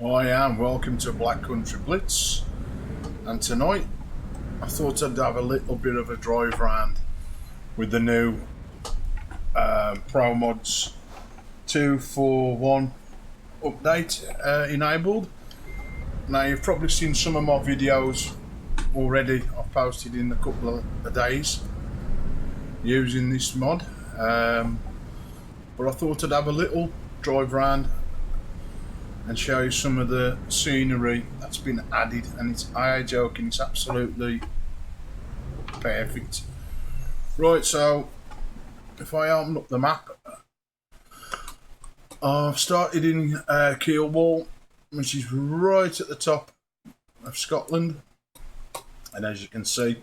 I am. Welcome to Black Country Blitz, and tonight I thought I'd have a little bit of a drive around with the new Promods 241 update enabled. Now you've probably seen some of my videos already. I've posted in a couple of days using this mod, but I thought I'd have a little drive around and show you some of the scenery that's been added, and I ain't joking, it's absolutely perfect. Right, so if I open up the map, I've started in Keelwall, which is right at the top of Scotland, and as you can see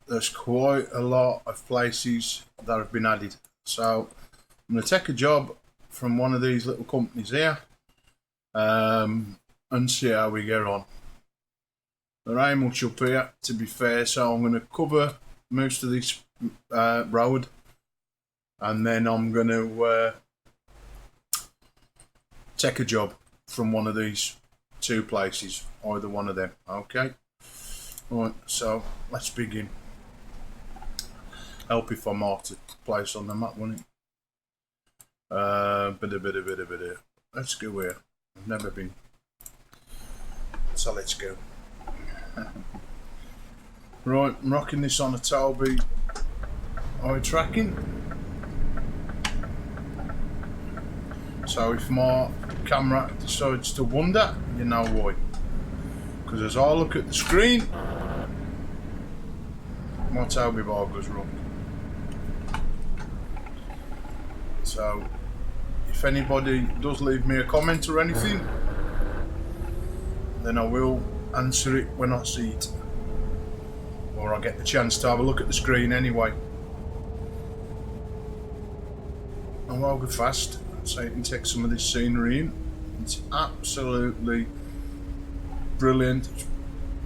there's quite a lot of places that have been added. So I'm going to take a job from one of these little companies here and see how we get on. There ain't much up here, to be fair, so I'm going to cover most of this road, and then I'm going to take a job from one of these two places, either one of them. Okay, right, so let's begin. Help if I marked the place on the map, wouldn't it? Let's go here. I've never been, so let's go. Right, I'm rocking this on a Toby eye tracking, so if my camera decides to wander, you know why, because as I look at the screen my Toby bar goes wrong. So if anybody does leave me a comment or anything, then I will answer it when I see it, or I get the chance to have a look at the screen anyway. And I'll go fast so you can take some of this scenery in. It's absolutely brilliant. It's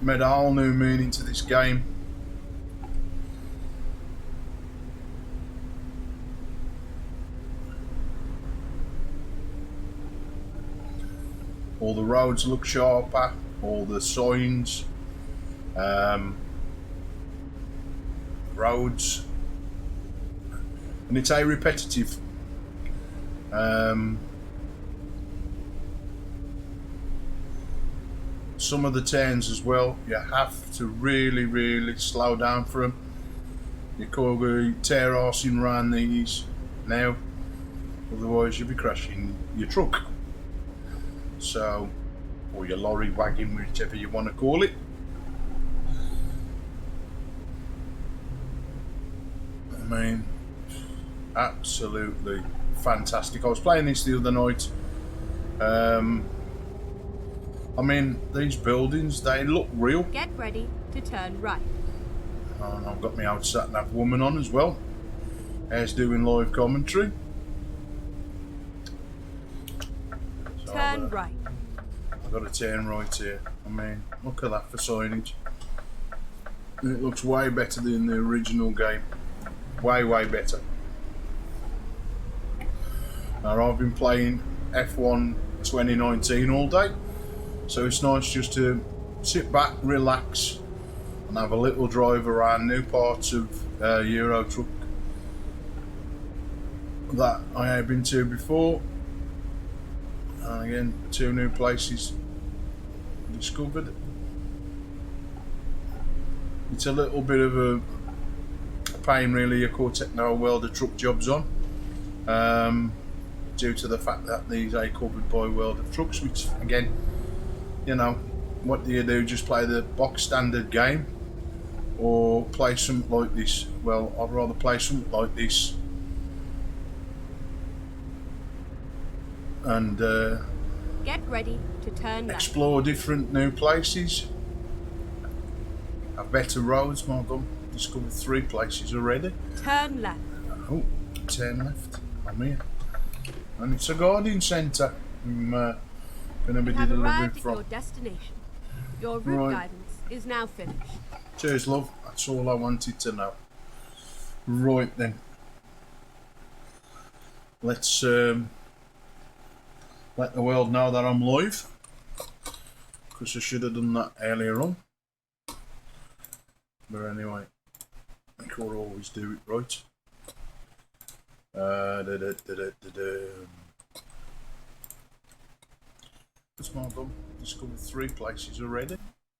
made a whole new meaning to this game. All the roads look sharper, all the signs, roads, and it's a repetitive. Some of the turns as well, you have to really slow down for them. You can't go tear-arsing around these now, otherwise you'll be crashing your truck. So, or your lorry, wagon, whichever you want to call it. I mean, absolutely fantastic. I was playing this the other night. I mean, these buildings, they look real. Get ready to turn right. And I've got my old sat-nav woman on as well, as doing live commentary. So turn right. I've got to turn right here. I mean, look at that for signage. It looks way better than the original game. Way better. Now, I've been playing F1 2019 all day, so it's nice just to sit back, relax, and have a little drive around new parts of Euro Truck that I have been to before. And again, two new places discovered. It's a little bit of a pain really, you can't take no welder truck jobs on, due to the fact that these are covered by welder trucks, which again, you know, what do you do, just play the box standard game or play something like this? Well, I'd rather play something like this and get ready to turn left. Explore different new places, have better roads. My God, discovered 3 places already. Turn left. Oh, turn left. I'm here, and it's a garden centre. I'm going to be delivering arrived from. At your destination. Your route guidance is now finished. Cheers, love. That's all I wanted to know. Right then, let's let the world know that I'm live. because I should have done that earlier on. But anyway, I think I'll always do it right. What's my done? Discovered 3 places already.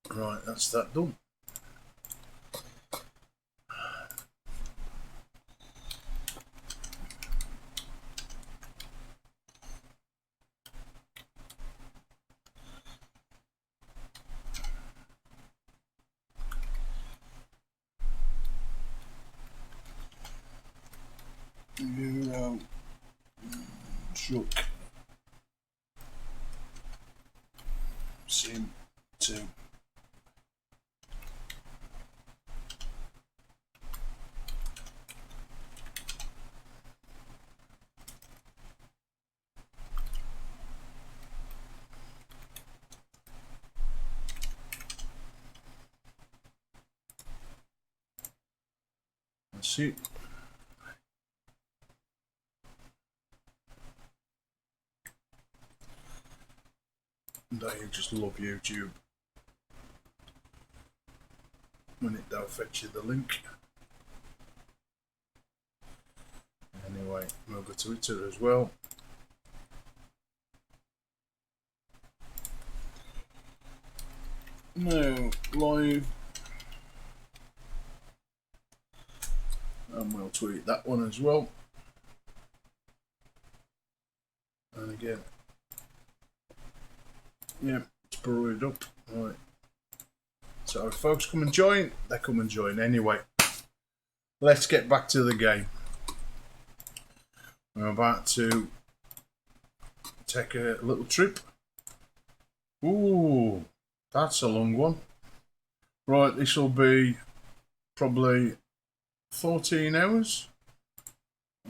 Right, that's that done. Euro shook sim 2. That's it. I just love YouTube when it don't fetch you the link. Anyway, we'll go to Twitter as well. No, live. And we'll tweet that one as well. And again, yeah, it's brewed up. Right. So if folks come and join, they come and join. Anyway, let's get back to the game. We're about to take a little trip. Ooh, that's a long one. Right, this will be probably 14 hours.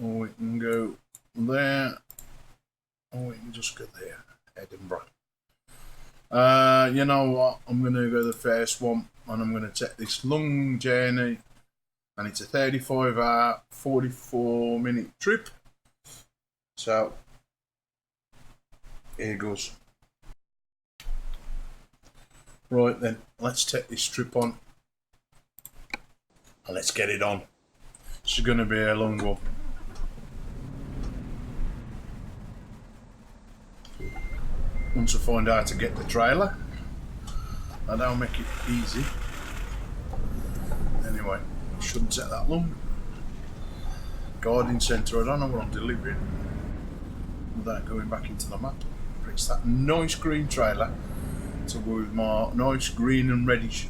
Or we can go there. Or we can just go there. Edinburgh. You know what? I'm going to go the first one. And I'm going to take this long journey. And it's a 35-hour, 44-minute trip. So, here goes. Right then, let's take this trip on. And let's get it on. This is going to be a long one. Once I find out how to get the trailer, and that'll make it easy. Anyway, it shouldn't take that long. Garden centre, I don't know what I'm delivering without going back into the map. But it's that nice green trailer to go with my nice green and reddish.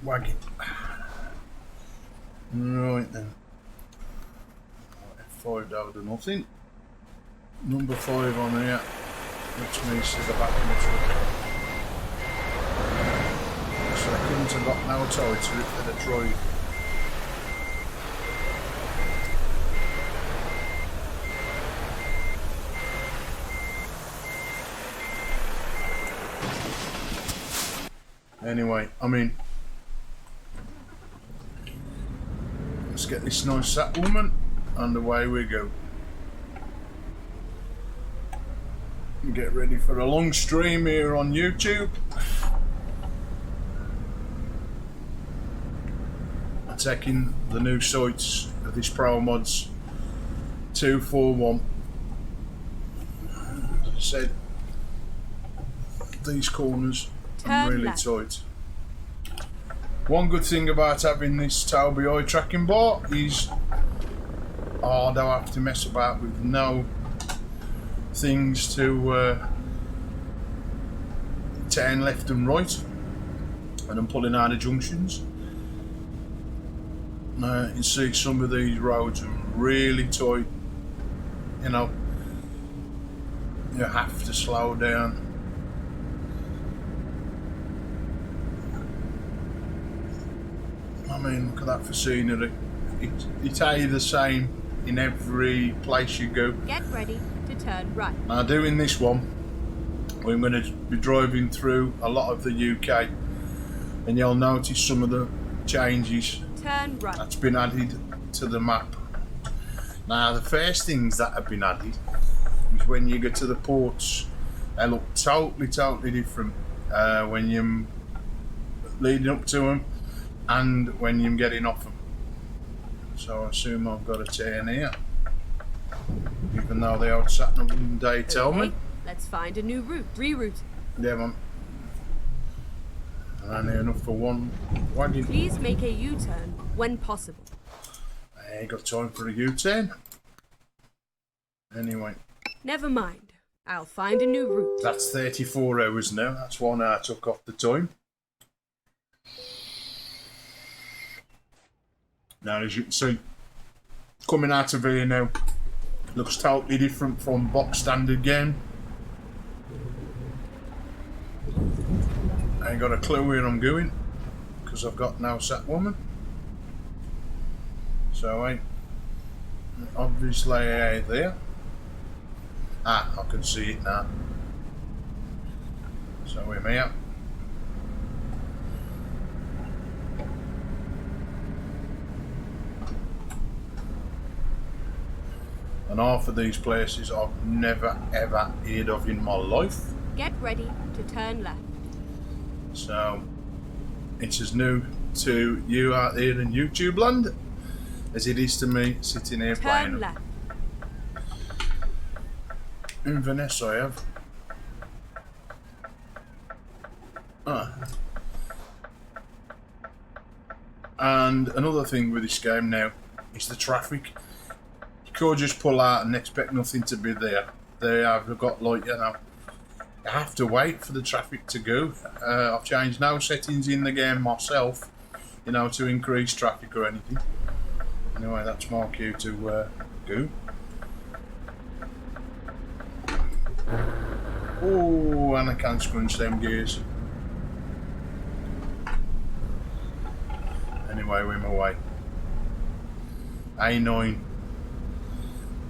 Wagon. Right then. F5 down to nothing. Number 5 on here, which means to the back of the truck. So I couldn't have got no tighter if they'd have tried. Anyway, I mean, let's get this nice settlement and away we go. Get ready for a long stream here on YouTube. I'm taking the new sights of this Promods 241. As I said, these corners are really tight. One good thing about having this Toby eye tracking bar is I don't have to mess about with no things to turn left and right when I'm pulling out of junctions. You can see some of these roads are really tight, you know, you have to slow down. I mean, look at that for scenery. It's either the same in every place you go. Get ready to turn right. Now doing this one, we're going to be driving through a lot of the UK and you'll notice some of the changes Turn right. that's been added to the map. Now, the first things that have been added is when you get to the ports, they look totally different when you're leading up to them and when you're getting off them. So I assume I've got a turn here, even though the old Saturn day tell me. Let's find a new route. Reroute. Yeah, man. Only enough for one wagon. Please make a U-turn when possible. I ain't got time for a U-turn. Anyway. Never mind. I'll find a new route. That's 34 hours now. That's 1 hour took off the time. Now, as you can see, coming out of here now, looks totally different from box standard game. I ain't got a clue where I'm going because I've got no sat woman. So I obviously there. Ah, I can see it now. So we're here. And half of these places I've never ever heard of in my life. Get ready to turn left. So it's as new to you out there in YouTube land as it is to me sitting here playing. Turn left. Inverness I have. And another thing with this game now is the traffic. You could just pull out and expect nothing to be there. They have got, like, you know, you have to wait for the traffic to go. I've changed no settings in the game myself, you know, to increase traffic or anything. Anyway, that's my cue to go. Oh, and I can't scrunch them gears. Anyway, we're my way. A9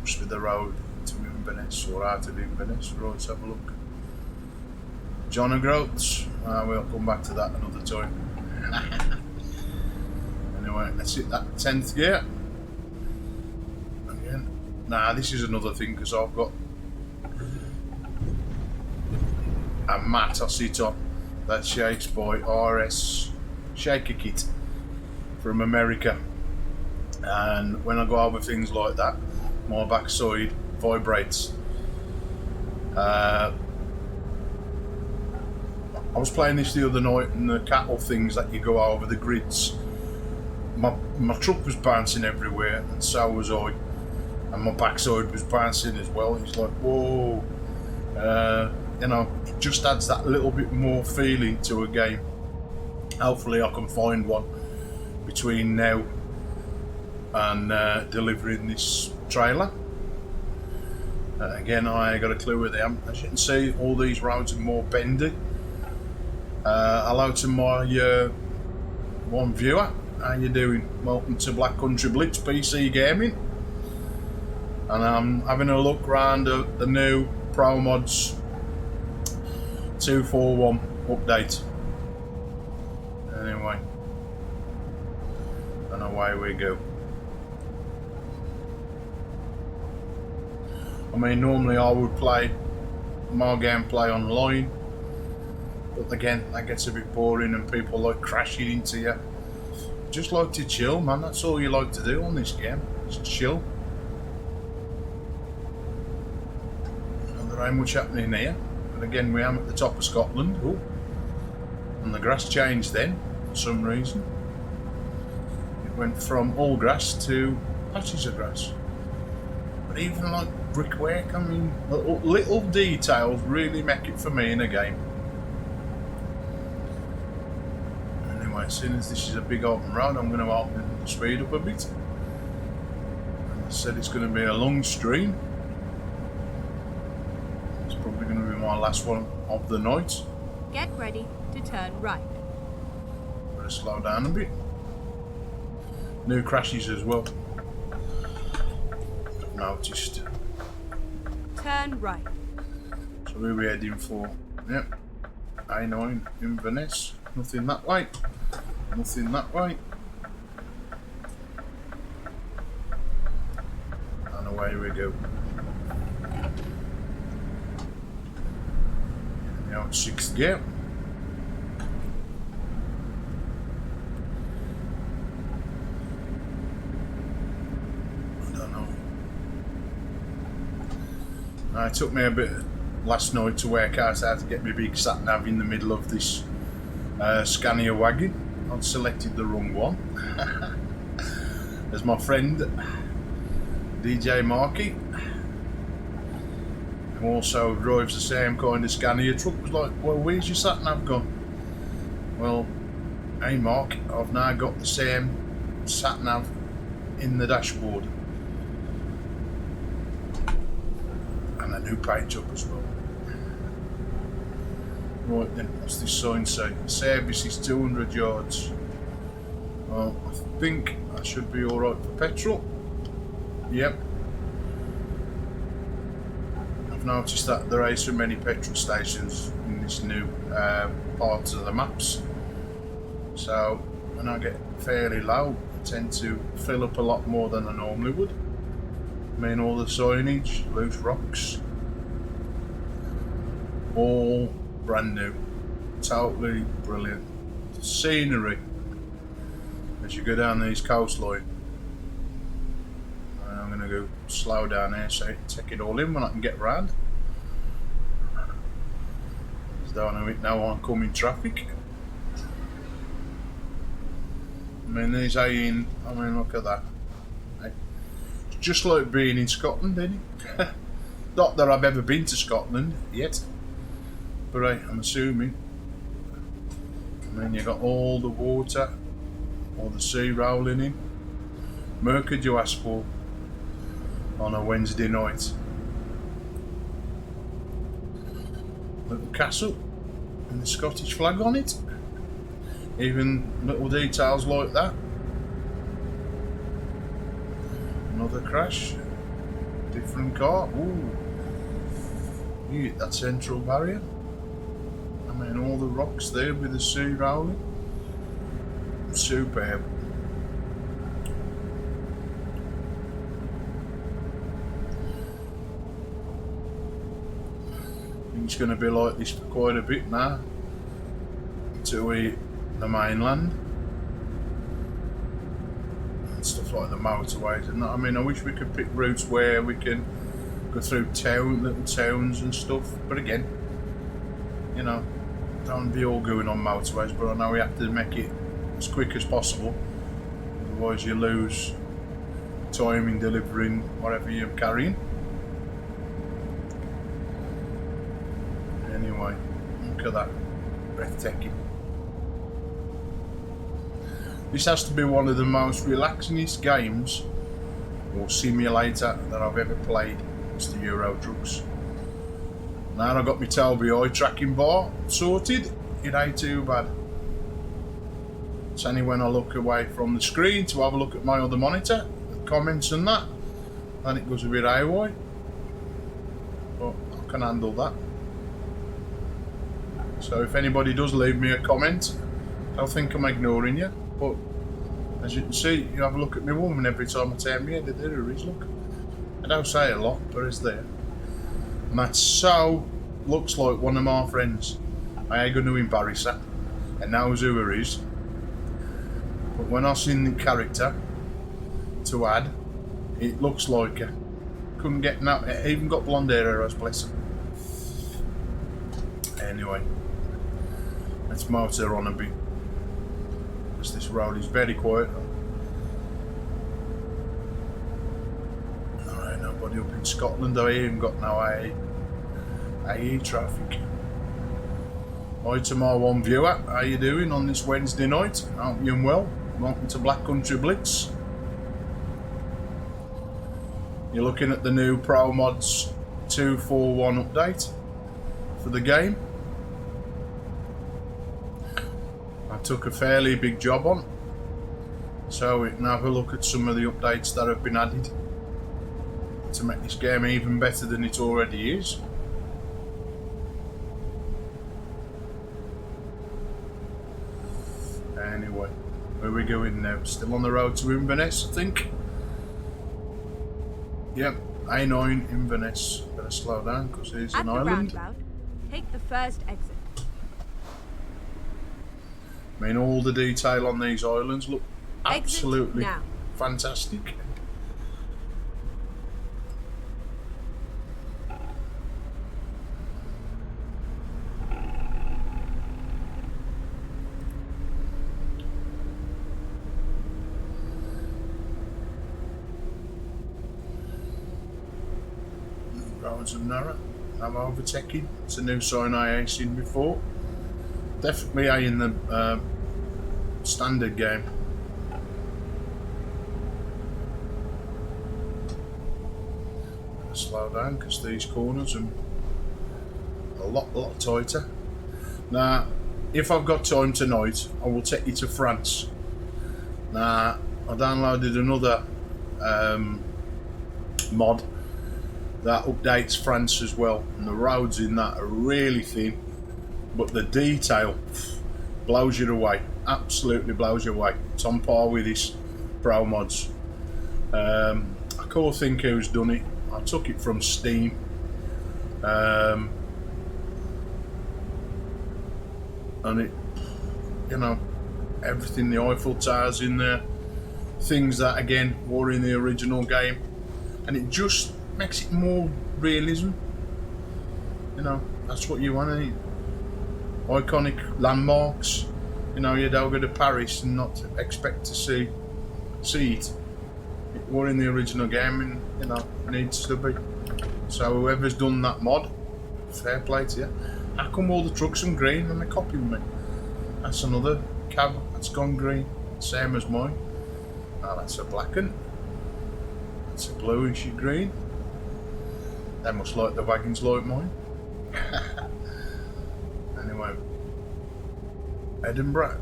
must be the road to Inverness or out of Inverness. Right, let's have a look. John O'Groats. We'll come back to that another time. Anyway, let's hit that 10th gear. Again. Nah, this is another thing because I've got a mat I sit on that shakes by RS Shaker Kit from America. And when I go over things like that, my backside vibrates. I was playing this the other night, and the cattle things that you go over the grids, my truck was bouncing everywhere, and so was I, and my backside was bouncing as well. It's like, whoa, you know, it just adds that little bit more feeling to a game. Hopefully I can find one between now and delivering this trailer. Again, I ain't got a clue where they am. As you can see, all these roads are more bendy. Hello to my one viewer. How you doing? Welcome to Black Country Blitz PC Gaming. And I'm having a look around the new Promods 241 update. Anyway, and away we go. I mean, normally I would play my gameplay online, but again, that gets a bit boring and people like crashing into you. Just like to chill, man. That's all you like to do on this game. Just chill. And there ain't much happening here. But again, we am at the top of Scotland. Ooh. And the grass changed then, for some reason. It went from all grass to patches of grass. But even like brickwork, I mean, little details really make it for me in a game. Anyway, as soon as this is a big open road, I'm going to open the speed up a bit. And I said it's going to be a long stream. It's probably going to be my last one of the night. Get ready to turn right. Better slow down a bit. New crashes as well. I've noticed. Turn right. So where are we heading for? Yep. A9 Inverness. Nothing that way. Nothing that way. away we go. Now it's 6th gear. I don't know. Now, it took me a bit last night to work out how to get my big sat nav in the middle of this Scania wagon. I'd selected the wrong one. As my friend DJ Marky, who also drives the same kind of Scania truck, was like, well, where's your sat nav gone? Well, hey Mark, I've now got the same sat nav in the dashboard and a new paint job as well. Right then, what's this sign say? Service is 200 yards. Well, I think I should be alright for petrol. Yep. I've noticed that there are so many petrol stations in this new part of the maps. So when I get fairly low, I tend to fill up a lot more than I normally would. I mean, all the signage, loose rocks, all brand new, totally brilliant. The scenery as you go down these coastline. I'm going to go slow down here so take it all in when I can get round. Just don't know it now oncoming traffic. I mean, these are in, I mean, look at that. It's just like being in Scotland, isn't it? Not that I've ever been to Scotland yet. But I'm assuming. I mean, you got all the water, all the sea rolling in. More could you ask for on a Wednesday night? Little castle and the Scottish flag on it. Even little details like that. Another crash. Different car. Ooh. You hit that central barrier. I mean, all the rocks there with the sea rolling. Superb. I think it's going to be like this for quite a bit now. To the mainland. And stuff like the motorways and that. I mean, I wish we could pick routes where we can go through little towns and stuff. But again, you know, don't be all going on motorways, but I know we have to make it as quick as possible, otherwise you lose time in delivering whatever you're carrying. Anyway, look at that, breathtaking. This has to be one of the most relaxingest games or simulator that I've ever played. It's the Euro Trucks. Now I've got my Toby eye tracking bar sorted, it ain't too bad. It's only when I look away from the screen to have a look at my other monitor, the comments and that, then it goes a bit AY. But I can handle that. So if anybody does leave me a comment, I'll think I'm ignoring you. But as you can see, you have a look at my woman every time I turn my head, there is, look. I don't say a lot, but it's there. And that so looks like one of my friends. I ain't going to embarrass her, and knows who her is. But when I seen the character to add, it looks like her. Couldn't get no, it even got blonde hair, as bless her. Anyway, let's motor on a bit, because this road is very quiet. Nobody up in Scotland. I even got no AE traffic. Hi to my one viewer, how you doing on this Wednesday night? Hope you're well. Welcome to Black Country Blitz. You're looking at the new Promods 241 update for the game. I took a fairly big job on, so we can have a look at some of the updates that have been added to make this game even better than it already is. Anyway, where are we going now? Still on the road to Inverness, I think. Yep, A9 Inverness. Better slow down because there's At an the island. roundabout, take the first exit. I mean, all the detail on these islands look Exit absolutely now. fantastic. Roads of narrow. I'm overtaking. It's a new sign I ain't seen before. Definitely A in the standard game. Slow down because these corners are a lot tighter. Now, if I've got time tonight, I will take you to France. Now, I downloaded another mod that updates France as well, and the roads in that are really thin, but the detail blows you away, absolutely blows you away. It's on par with this Promods. I can't think who's done it. I took it from Steam. And it, you know, everything, the Eiffel Tower's in there, things that again were in the original game, and it just makes it more realism. You know, that's what you want, ain't it? Iconic landmarks. You know, you don't go to Paris and not expect to see it. It were in the original game, and you know, it needs to be. So whoever's done that mod, fair play to you. How come all the trucks are green and they're copying me? That's another cab that's gone green, same as mine. Oh, that's a black one. That's a bluish green. They must like the wagons like mine. Anyway, Edinburgh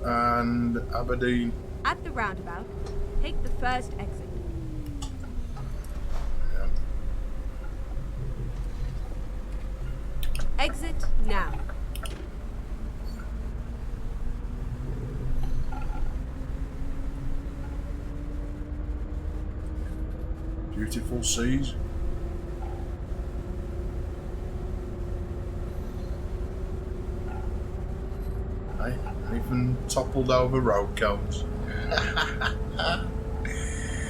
and Aberdeen. At the roundabout, take the first exit. Yeah. Exit now. Beautiful seas. Hey, even toppled over road cones.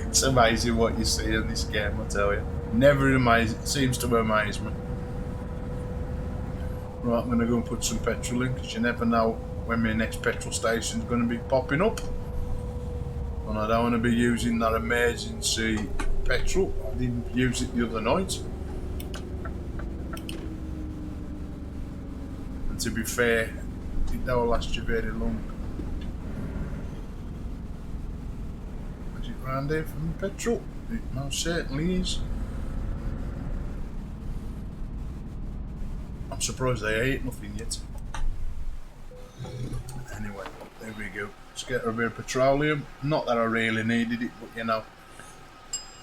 It's amazing what you see in this game, I tell you. Never amazing. It seems to amaze me. Right, I'm going to go and put some petrol in because you never know when my next petrol station is going to be popping up. And I don't want to be using that emergency petrol. I didn't use it the other night. And to be fair, it don't last you very long. Is it round here from the petrol? It most certainly is. I'm surprised they ate nothing yet. Anyway, there we go. Let's get a bit of petroleum. Not that I really needed it, but you know,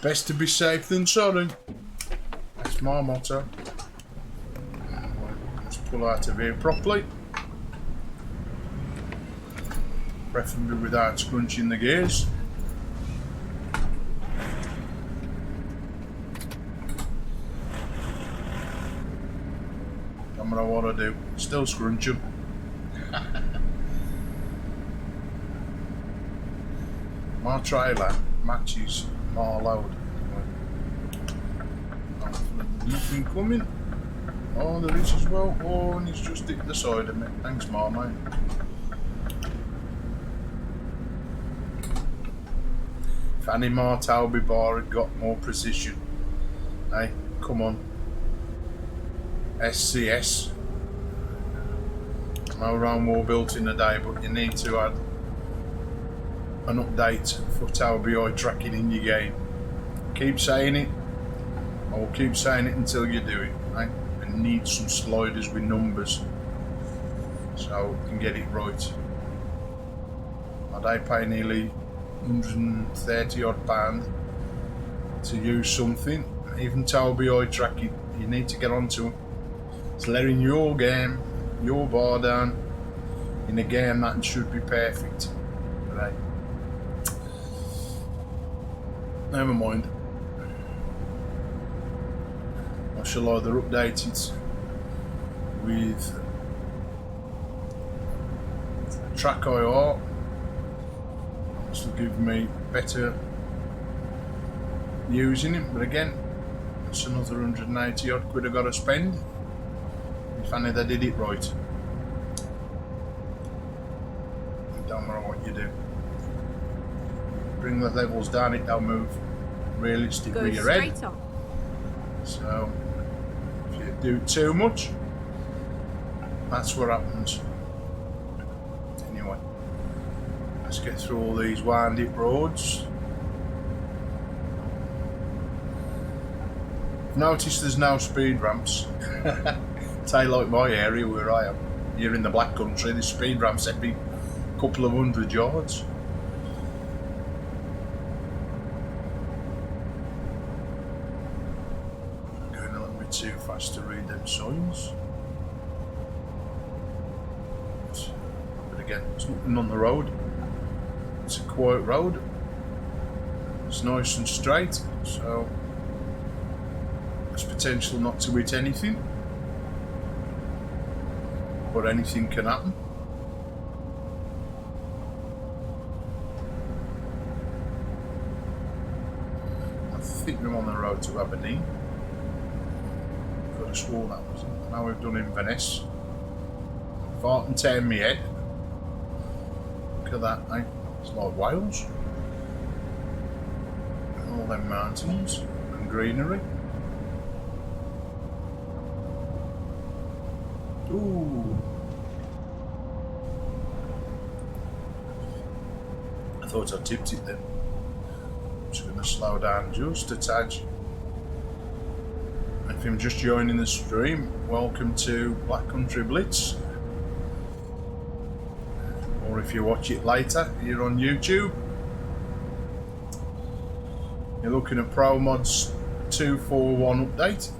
best to be safe than sorry. That's my motto. Anyway, let's pull out of here properly. Preferably without scrunching the gears. No matter what I do, still scrunch them. My trailer matches my load. Nothing coming. Oh, there is as well. Oh, and he's just hit the side of me. Thanks, Marmite. If Annie Martalby Bar had got more precision. Hey, come on. SCS. No Rome War built in a day, but you need to add an update for Tower BI tracking in your game. Keep saying it. I will keep saying it until you do it. Right? I need some sliders with numbers so we can get it right. I pay nearly 130 odd pound to use something. Even Tower BI tracking, you need to get onto it. It's letting your game, your bar down in a game that should be perfect. Right. Never mind. I shall either update it with track IR, which will give me better using it, but again, it's another 180 odd quid I got to spend if only they did it right. It don't matter what you do. Bring the levels down, it don't move realistic with your head. On. So if you do too much, that's what happens. Anyway, let's get through all these windy roads. Notice there's no speed ramps. Say like my area where I am, here in the Black Country, there's speed ramps every couple of 100 yards. Going a little bit too fast to read them signs. But again, there's nothing on the road. It's a quiet road. It's nice and straight, so there's potential not to hit anything, but anything can happen. I think we're on the road to Aberdeen. Could have sworn that was it. Now we've done Inverness. Fart and tear me head. Look at that, eh? It's like Wales. All them mountains and greenery. Ooh. I thought I tipped it then. I'm just going to slow down just a tad. If you're just joining the stream, welcome to Black Country Blitz. Or if you watch it later, you're on YouTube. You're looking at Promods 241 update.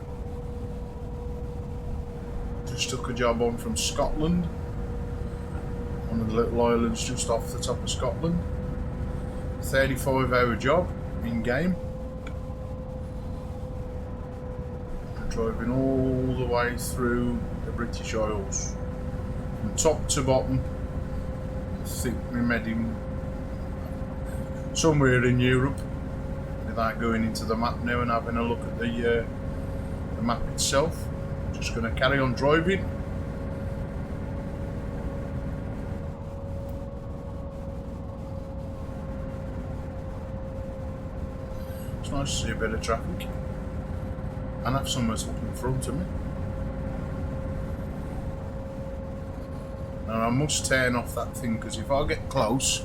Just took a job on from Scotland, one of the little islands just off the top of Scotland. 35-hour job in game. I'm driving all the way through the British Isles, from top to bottom. I think we're heading somewhere in Europe, without going into the map now and having a look at the map itself. Just going to carry on driving. It's nice to see a bit of traffic and have someone up in front of me. Now I must turn off that thing, because if I get close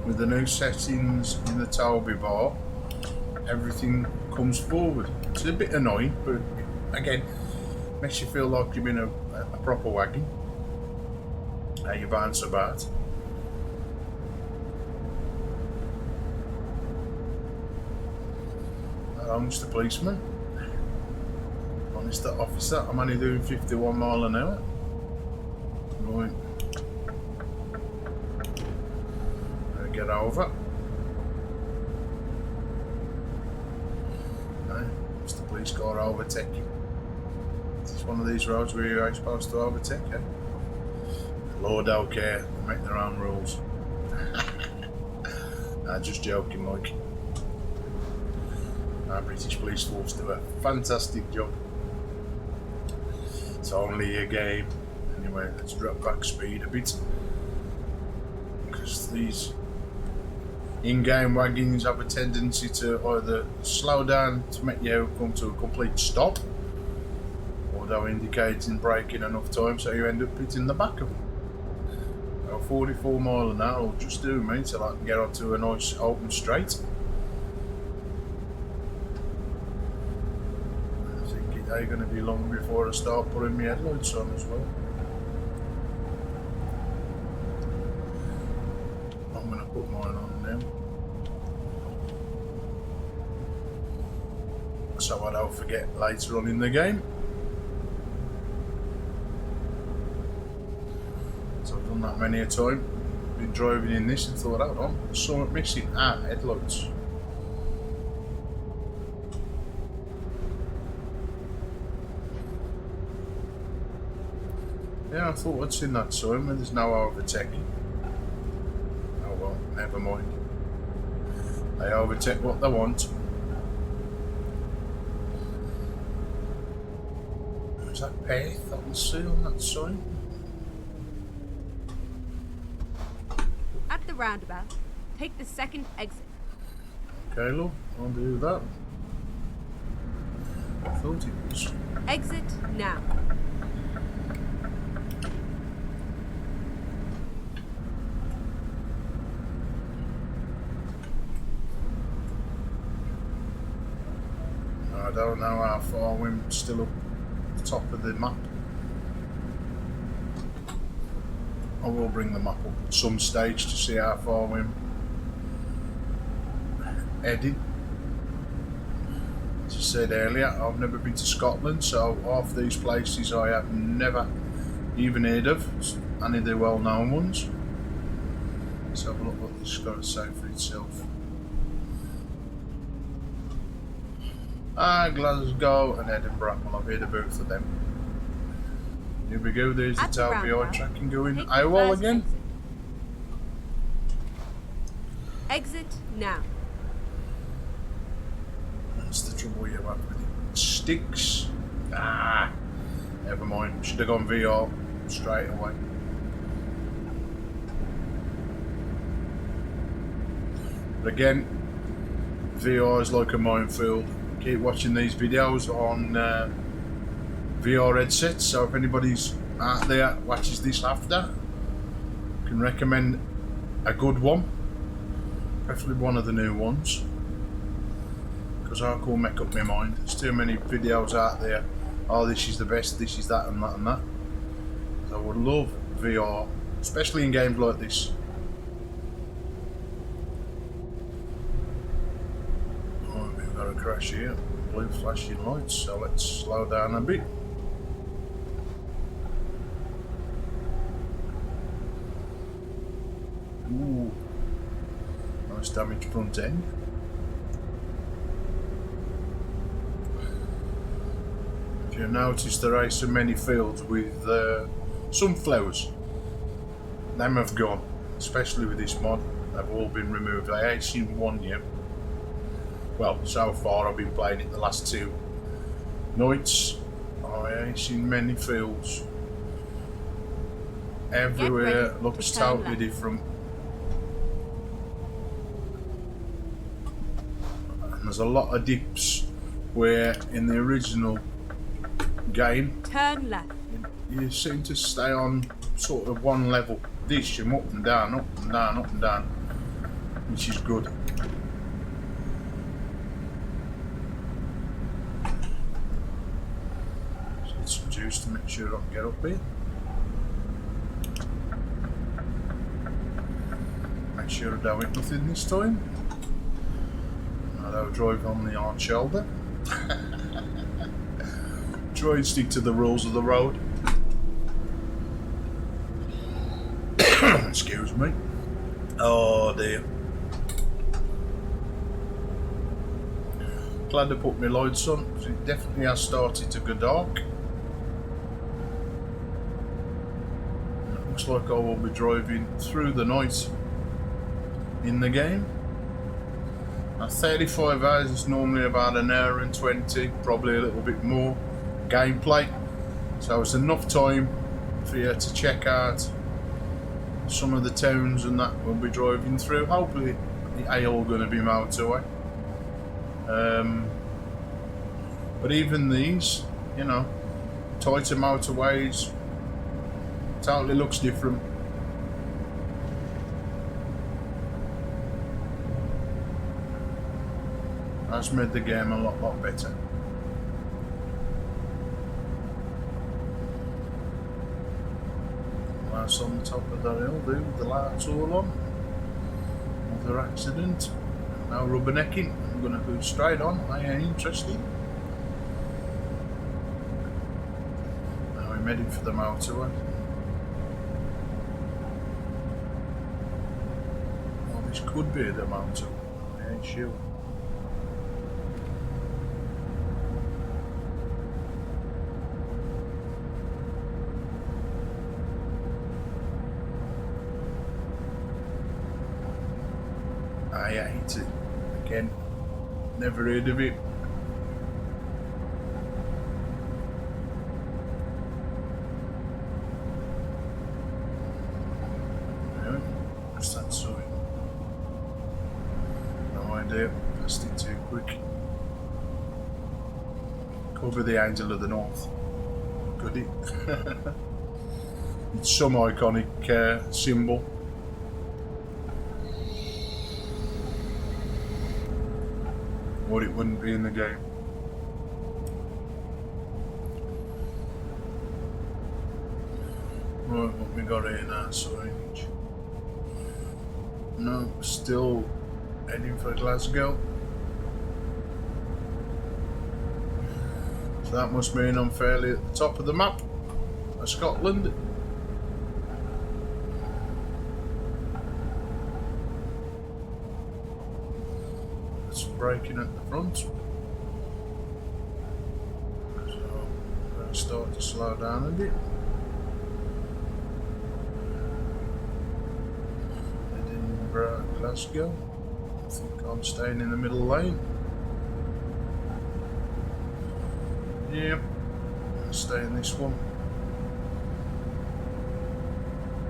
with the new settings in the Toby bar, everything comes forward. It's a bit annoying, but again, makes you feel like you're in a proper wagon. How you bounce about. Hello, Mr. Policeman. Oh, Mr. Officer, I'm only doing 51 mile an hour. Right. Get over. No, Mr. Police car overtake you. It's one of these roads where you're supposed to overtake, eh? The law don't care, they make their own rules. Nah, just joking, like. Our British police force do a fantastic job. It's only a game. Anyway, let's drop back speed a bit, because these in-game wagons have a tendency to either slow down to make you come to a complete stop, or they'll indicate in braking enough time so you end up hitting the back of them. 44 mile an hour will just do me till I can get onto a nice open straight. I think it ain't going to be long before I start putting my headlights on as well. I'm going to put mine on now, so I don't forget later on in the game. So I've done that many a time. Been driving in this and thought, hold on, there's something missing. Headlights. Yeah, I thought I'd seen that sign where there's no overtaking. Oh well, never mind. They overtake what they want. Is that path I can see on that sign? At the roundabout, take the second exit. Okay, look, I'll do that. I thought it was. Exit now. I don't know how far we're still up the top of the map. I will bring the map up at some stage to see how far we're heading. As I said earlier, I've never been to Scotland, so half these places I have never even heard of, any of the well-known ones. Let's have a look what this has got to say for itself. Glasgow and Edinburgh. Well, I've heard of both of them. Here we go, there's the TLBI tracking going AWOL again. Exit now. That's the trouble you have with it. Sticks. Never mind. Should have gone VR straight away. But again, VR is like a minefield. Keep watching these videos on VR headsets, so if anybody's out there watches this after, I can recommend a good one, preferably one of the new ones, because I can't make up my mind. There's too many videos out there, oh this is the best, this is that and that and that. So I would love VR, especially in games like this. Crash here, blue flashing lights, so let's slow down a bit. Ooh, nice damaged front end. If you notice, there are so many fields with sunflowers. Them have gone, especially with this mod. They've all been removed. I ain't seen one yet. Well, so far I've been playing it the last 2 nights. I ain't seen many fields. Everywhere looks totally different. And there's a lot of dips where in the original game turn left. You seem to stay on sort of one level. This you're up and down, up and down, up and down, which is good. Some juice to make sure I don't get up here. Make sure I don't hit nothing this time. I don't drive on the hard shoulder. Try and stick to the rules of the road. Excuse me. Oh dear. Glad I put my lights on because it definitely has started to go dark. Looks like I will be driving through the night in the game. Now 35 hours is normally about an hour and 20, probably a little bit more gameplay. So it's enough time for you to check out some of the towns and that we'll be driving through. Hopefully it ain't all going to be motorway. But even these, you know, tighter motorways, totally looks different. That's made the game a lot better. That's on the top of that hill, dude, with the lights all on. Another accident. No rubbernecking. I'm going to go straight on. I ain't interested. Now I'm heading for the motorway. Well, this could be the motorway. I ain't sure. I hate it. Again, never heard of it. What's that sign? No idea. Passed it too quick. Cover the Angel of the North. Goodie. It's some iconic symbol. Or it wouldn't be in the game. Right, what we got here now? Signage. No, still heading for Glasgow. So that must mean I'm fairly at the top of the map of Scotland. It's braking at the front. So I'm going to start to slow down a bit. Edinburgh, Glasgow. I think I'm staying in the middle lane. Yeah, I'll stay in this one.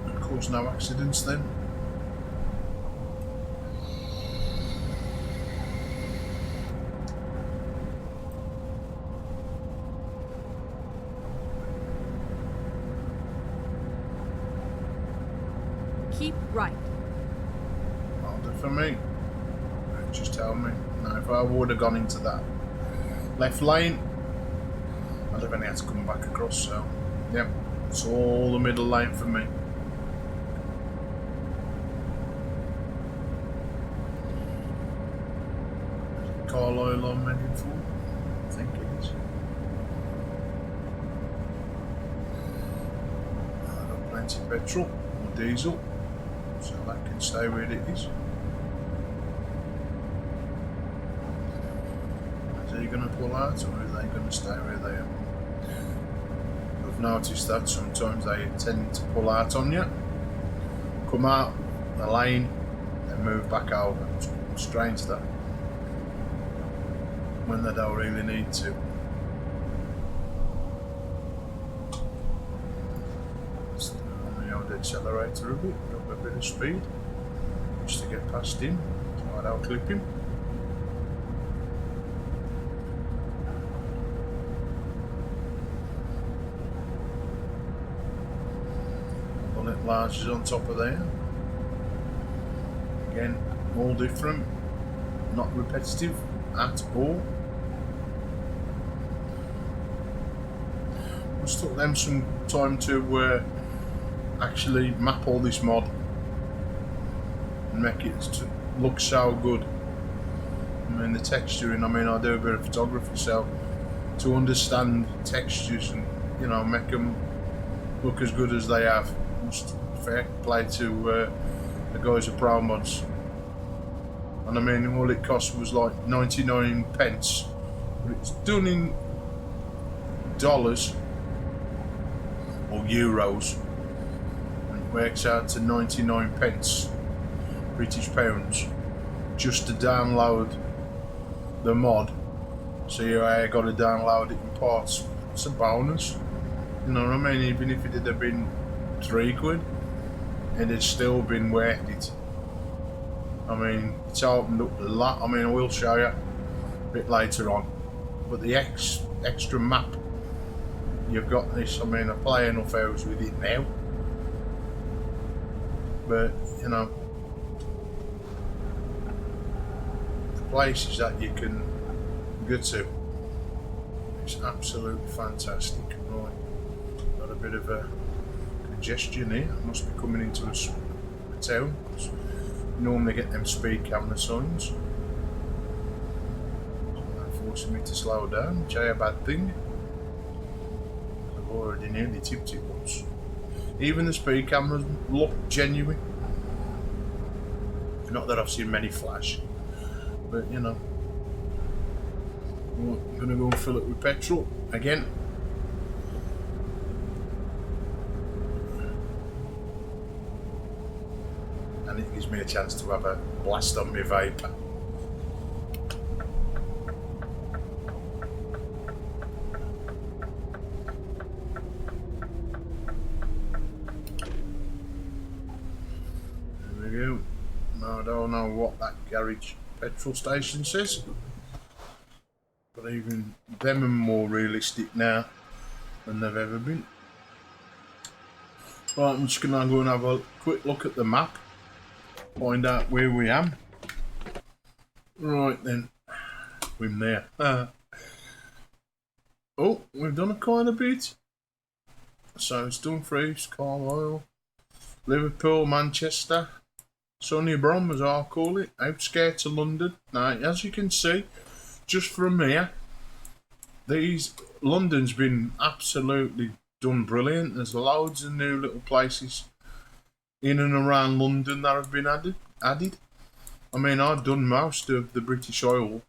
Of course, no accidents then. Keep right. Harder for me. Just tell me. Now, if I would have gone into that left lane, I'd have only had to come back across, so yeah, it's all the middle lane for me. Carlisle I'm heading for, I think it is. I've got plenty of petrol or diesel, so that can stay where it is. Is he going to pull out, or are they going to stay where they are? I've noticed that sometimes they tend to pull out on you, come out the lane, then move back over. It's strange that, when they don't really need to. Just on the old accelerator a bit, drop a bit of speed, just to get past him, try to outclip him. Large is on top of there. Again, all different, not repetitive at all. Just took them some time to actually map all this mod and make it to look so good. I mean, the texturing, I mean, I do a bit of photography, so to understand textures and, you know, make them look as good as they have. Just fair play to the guys at Promods. And I mean, all it cost was like 99 pence. But it's done in dollars or euros. And it works out to 99 pence British pounds just to download the mod. So I got to download it in parts. It's a bonus. You know what I mean? Even if it had been £3, and it's still been worth it. I mean, it's opened up a lot. I mean, I will show you a bit later on, but the extra map you've got this. I mean, I play enough hours with it now, but you know, the places that you can go to, it's absolutely fantastic. Right, got a bit of a congestion here. I must be coming into a town. You normally get them speed camera signs. So they're forcing me to slow down, which ain't a bad thing. I've already nearly tipped it once. Even the speed cameras look genuine. Not that I've seen many flash, but you know. Right, I'm going to go and fill it with petrol again. and it gives me a chance to have a blast on my vape. There we go. Now I don't know what that garage petrol station says, but even them are more realistic now than they've ever been. Right, I'm just going to go and have a quick look at the map, find out where we am. Right then, we're there. Oh, we've done quite a bit. So it's Dumfries, Carlisle, Liverpool, Manchester, Sunny Brom as I call it, outskirts of London. Now, as you can see, just from here, London's been absolutely done brilliant. There's loads of new little places in and around London that have been added. I mean, I've done most of the British Isle.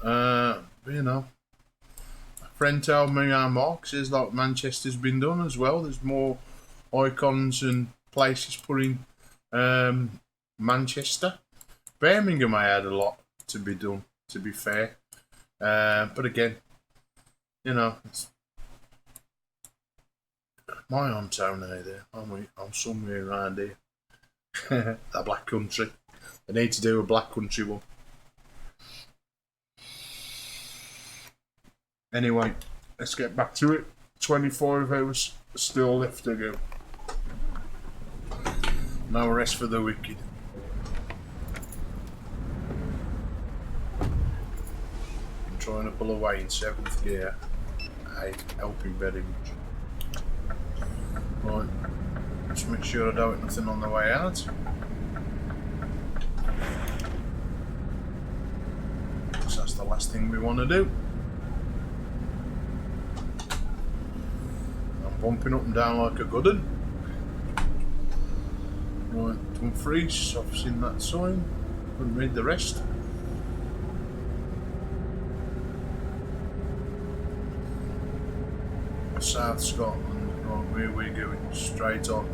But, you know, a friend told me Mark says like Manchester's been done as well. There's more icons and places put in Manchester. Birmingham I had a lot to be done, to be fair. But again, you know, it's my hometown there. I'm somewhere around here. The Black Country. I need to do a Black Country one. Anyway, let's get back to it. 25 hours still left to go. No rest for the wicked. I'm trying to pull away in 7th gear. I ain't helping very much. Right, just make sure I don't hit nothing on the way out. Because that's the last thing we want to do. I'm bumping up and down like a good one. Right, Dumfries, I've seen that sign. Couldn't read the rest. South Scotland. Right, where we're going, straight on.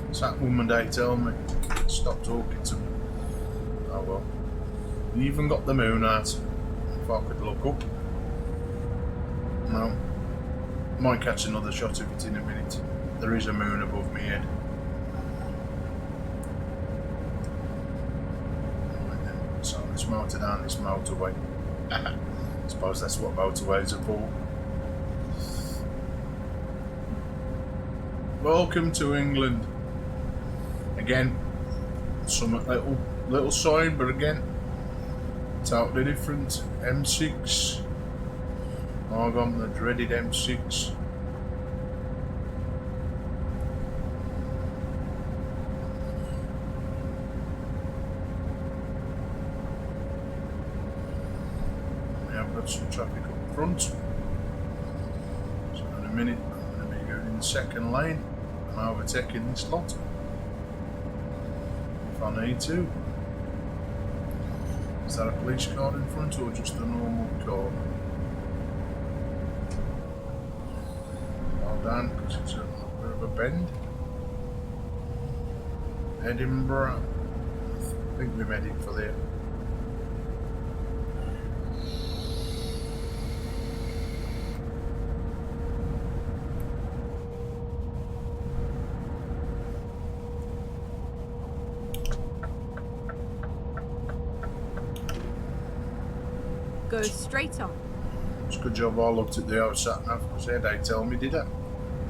It's that woman they tell me. Stop talking to me. Oh well. You even got the moon out. If I could look up. No. Might catch another shot of it in a minute. There is a moon above my head. Right then. So let's motor down this motorway. I suppose that's what motorways are for. Welcome to England. Again, some little sign, but again, totally different. M6. I've got the dreaded M6. We have got some traffic up front. So in a minute, I'm going to be going in the second lane. I'm overtaking this lot if I need to. Is that a police car in front or just a normal car? Well done, because it's a little bit of a bend. Edinburgh. I think we're heading for there. Go straight on. It's a good job I looked at the old sat nav because they tell me, did I?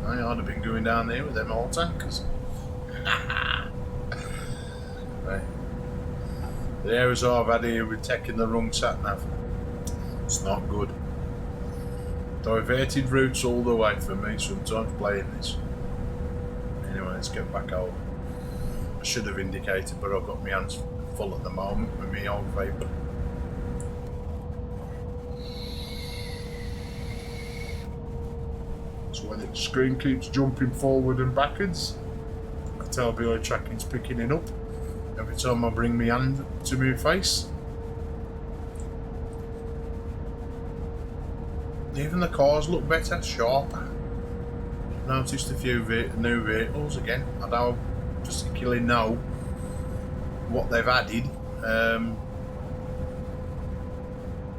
I'd have been going down there with them old tankers. Right. The errors I've had here with taking the wrong sat nav. It's not good. Diverted routes all the way for me sometimes playing this. Anyway, let's get back over. I should have indicated, but I've got my hands full at the moment with my old vape. So when the screen keeps jumping forward and backwards, I tell the oil tracking's picking it up every time I bring my hand to my face. Even the cars look better, sharper. Noticed a few new vehicles again. I know particularly know what they've added,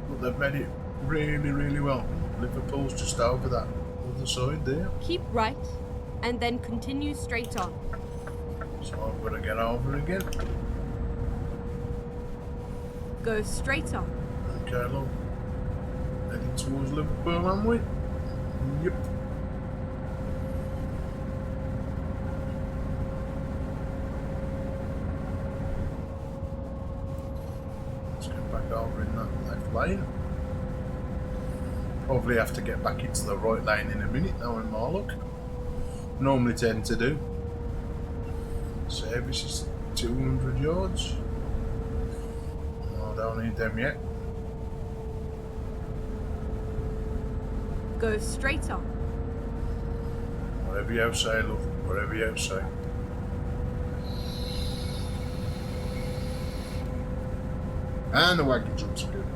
but they've made it really, really well. Liverpool's just over that other side there. Keep right, and then continue straight on. So I've got to get over again. Go straight on. Okay, look. Heading towards Liverpool, aren't we? Yep. Let's get back over in that left lane. Probably have to get back into the right lane in a minute now in my luck. Normally tend to do. Service is 200 yards. I don't need them yet. Go straight on. Whatever you say, love. Whatever you say. And the wagon jumps good.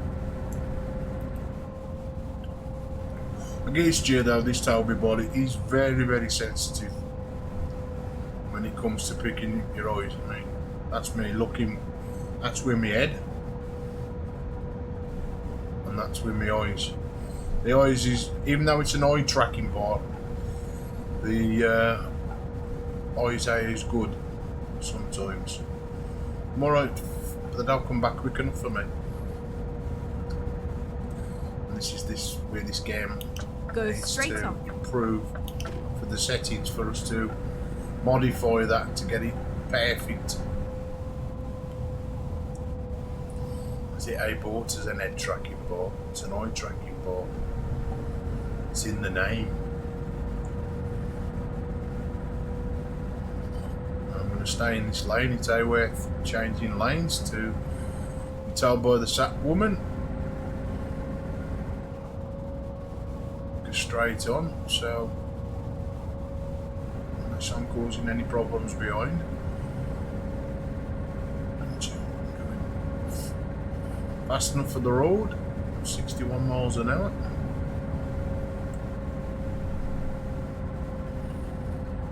Against you though, this Toby body is very, very sensitive when it comes to picking your eyes. I mean, that's me looking, that's with my head, and that's with my eyes. The eyes is, even though it's an eye tracking bar, the eyes eye is good sometimes. I'm alright, but they don't come back quick enough for me. And this is where this game Go needs straight to on. improve for the settings for us to modify that to get it perfect. Is it a bought as an head tracking bar? It's an eye tracking bar. It's in the name. I'm going to stay in this lane. It's worth changing lanes to be told by the sat woman. Go straight on, so unless I'm causing any problems behind. Fast enough for the road, 61 miles an hour.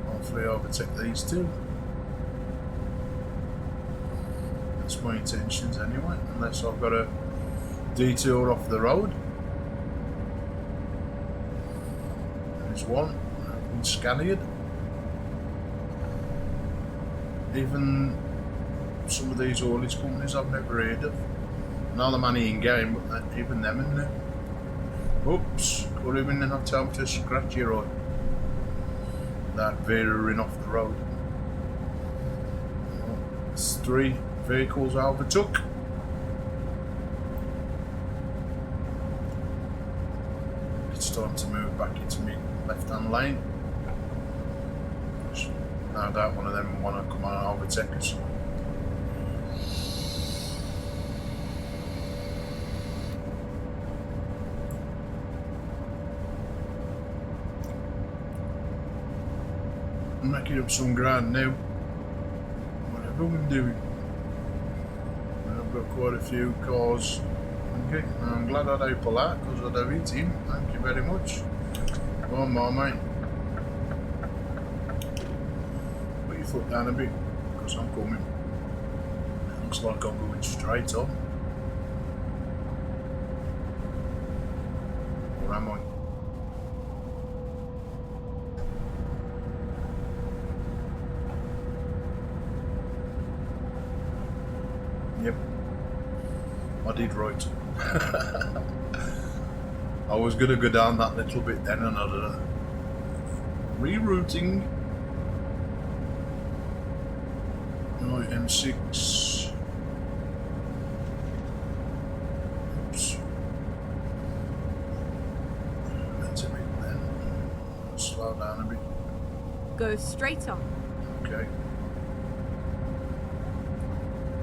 Hopefully overtake these two. That's my intentions anyway, unless I've got a detour off the road. There's one in Scaniard. Even some of these haulage companies I've never heard of. Now the money in game, but even them in there. Oops, could even enough time to scratch your eye. That veering off the road. It's 3 vehicles I overtook. It's time to move back into my left-hand lane. No doubt one of them want to come out and overtake us. I'm making up some ground now. Whatever I'm doing. I've got quite a few cars. Okay, I'm glad I don't pull out because I'd have hit him. Thank you very much. One more, mate. Put your foot down a bit because I'm coming. It looks like I'm going straight on. Or am I? Yep, I did right. I was going to go down that little bit then and another. Rerouting. Right, M6. Oops. That's a bit then. Slow down a bit. Go straight on. Okay.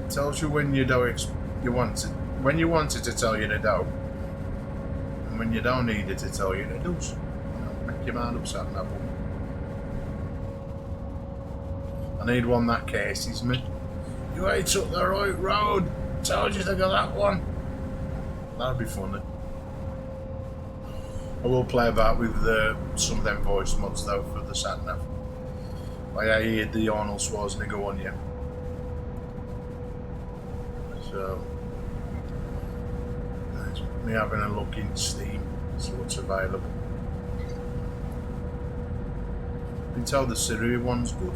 Tells you when you don't you want it, when you want it to tell you to do, and when you don't need it to tell you to do. You know, make your mind up, something that one. I need one that cases me. You ain't took the right road. Told you to go that one. That'd be funny. I will play about with some of them voice mods though for the sat nav. Like I heard the Arnold Schwarzenegger one, yeah. So, that's me having a look in Steam, see what's available. Been told the Syria one's good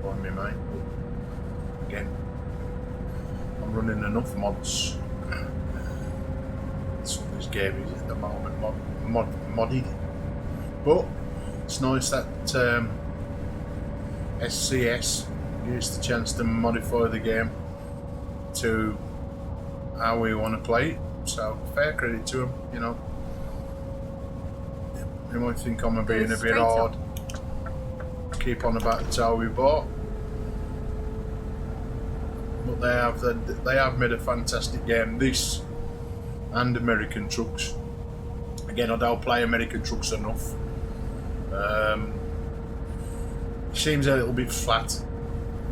by me, mate. But again, I'm running enough mods. That's what this game is at the moment, modded. But it's nice that SCS gives us the chance to modify the game to how we want to play it. So fair credit to them, you know. You might think I'm being a bit hard. Keep on about the tower we bought, but they have made a fantastic game. This and American Trucks. Again, I don't play American Trucks enough. Seems a little bit flat.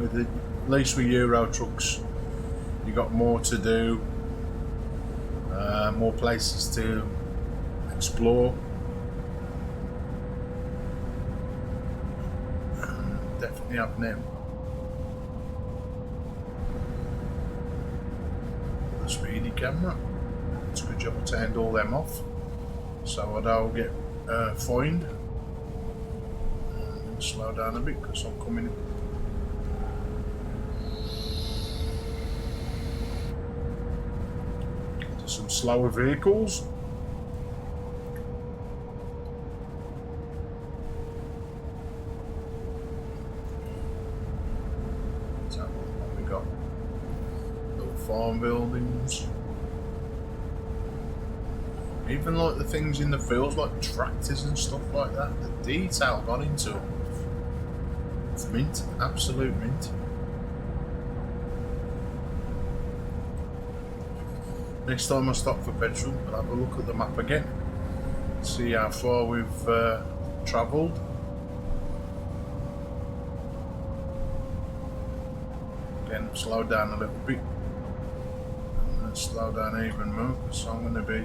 At least with Euro Trucks, you got more to do, more places to explore. Definitely have now. The speedy camera. It's a good job I turned all them off, so I don't get fined. Slow down a bit because I'm coming to some slower vehicles. So what we got? Little farm buildings. Even like the things in the fields, like tractors and stuff like that. The detail got into them. It's mint, absolute mint. Next time I stop for petrol, I'll have a look at the map again, see how far we've travelled. Again, slow down a little bit. I'm going to slow down even more because I'm going to be,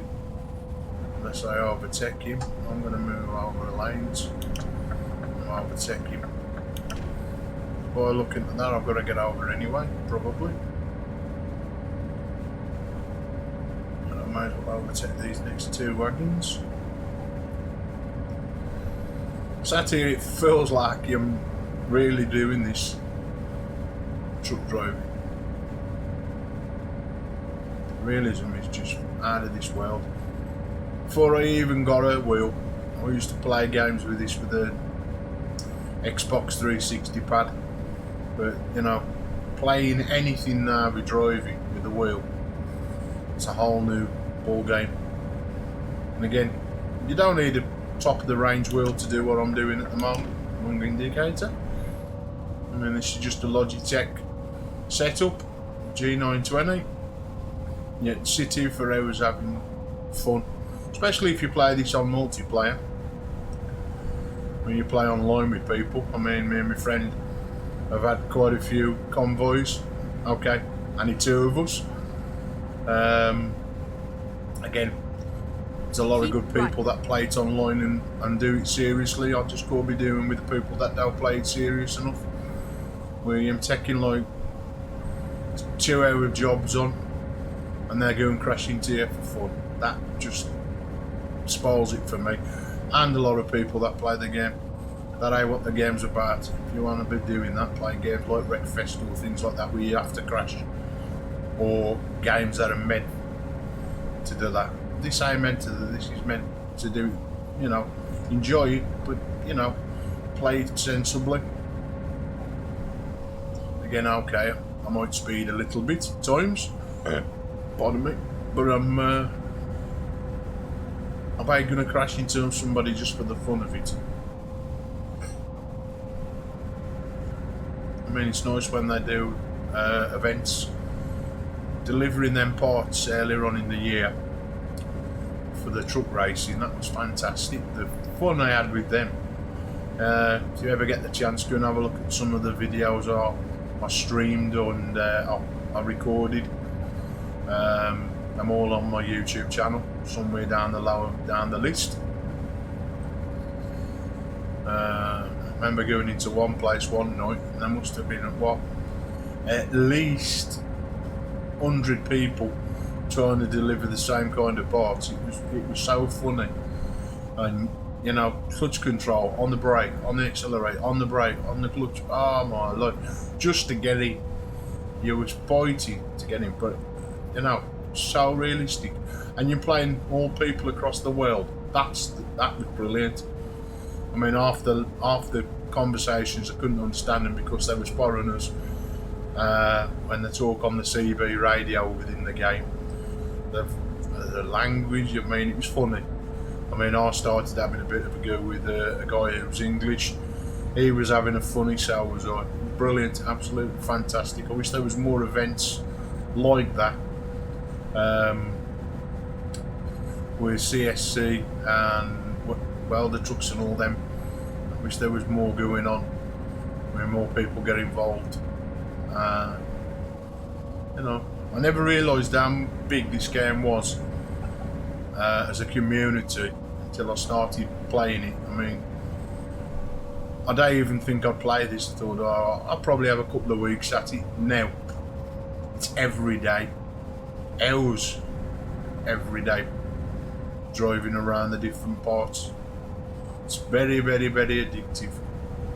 unless I overtake him, I'm going to move over the lanes and overtake him. By looking at that, I've got to get over anyway, probably. And I might as well overtake these next two wagons. Sat here, it feels like I'm really doing this truck driving. Realism is just out of this world. Before I even got a wheel, I used to play games with this with a Xbox 360 pad. But, you know, playing anything now with driving with the wheel, it's a whole new ball game. And again, you don't need a top of the range wheel to do what I'm doing at the moment. Wing indicator. I mean, this is just a Logitech setup, G920. Yet sit here for hours having fun, especially if you play this on multiplayer. When you play online with people, I mean, me and my friend have had quite a few convoys. Okay, only two of us. Again, there's a lot of good people that play it online and do it seriously. I just gotta be doing with the people that don't play it serious enough. Where I'm taking like 2-hour jobs on and they're going crashing into you for fun. That just spoils it for me. And a lot of people that play the game. That ain't what the game's about. If you want to be doing that, playing games like Wreckfest or things like that where you have to crash, or games that are meant to do that. This ain't meant to do. This is meant to do, you know, enjoy it, but, you know, play it sensibly. Again, okay, I might speed a little bit at times, pardon me, but I'm ain't gonna crash into somebody just for the fun of it. I mean, it's nice when they do events, delivering them parts earlier on in the year for the truck racing. That was fantastic. The fun I had with them. If you ever get the chance, go and have a look at some of the videos I streamed and I recorded. I'm all on my YouTube channel, somewhere down the list. remember going into one place one night, and there must have been at least 100 people trying to deliver the same kind of parts. It was so funny, and you know, clutch control on the brake, on the accelerator, on the brake, on the clutch. Oh my lord, just to get it, you was fighting to get him, but you know, so realistic, and you're playing all people across the world. That was brilliant. I mean, after conversations, I couldn't understand them because they were foreigners. When they talk on the CB radio within the game, the language, I mean, it was funny. I mean, I started having a bit of a go with a guy who was English. He was having a funny, so was I. Brilliant, absolutely fantastic. I wish there was more events like that with CSC and well, the trucks and all them. I wish there was more going on, where more people get involved. You know, I never realised how big this game was as a community until I started playing it. I mean, I don't even think I'd play this. I thought, oh, I'll probably have a couple of weeks at it. Now, it's every day, hours, every day, driving around the different parts. It's very, very, very addictive.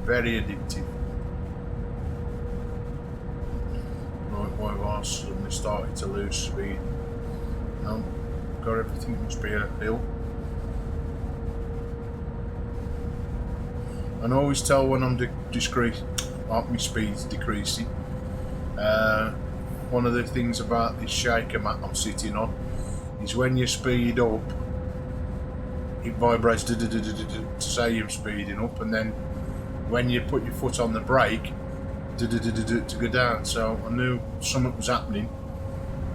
Very addictive. Right, my horse suddenly started to lose speed. No, got everything, must be a hill. And I always tell when I'm my speed's decreasing. One of the things about this shaker mat I'm sitting on is when you speed up, it vibrates to say you're speeding up, and then when you put your foot on the brake, to go down. So I knew something was happening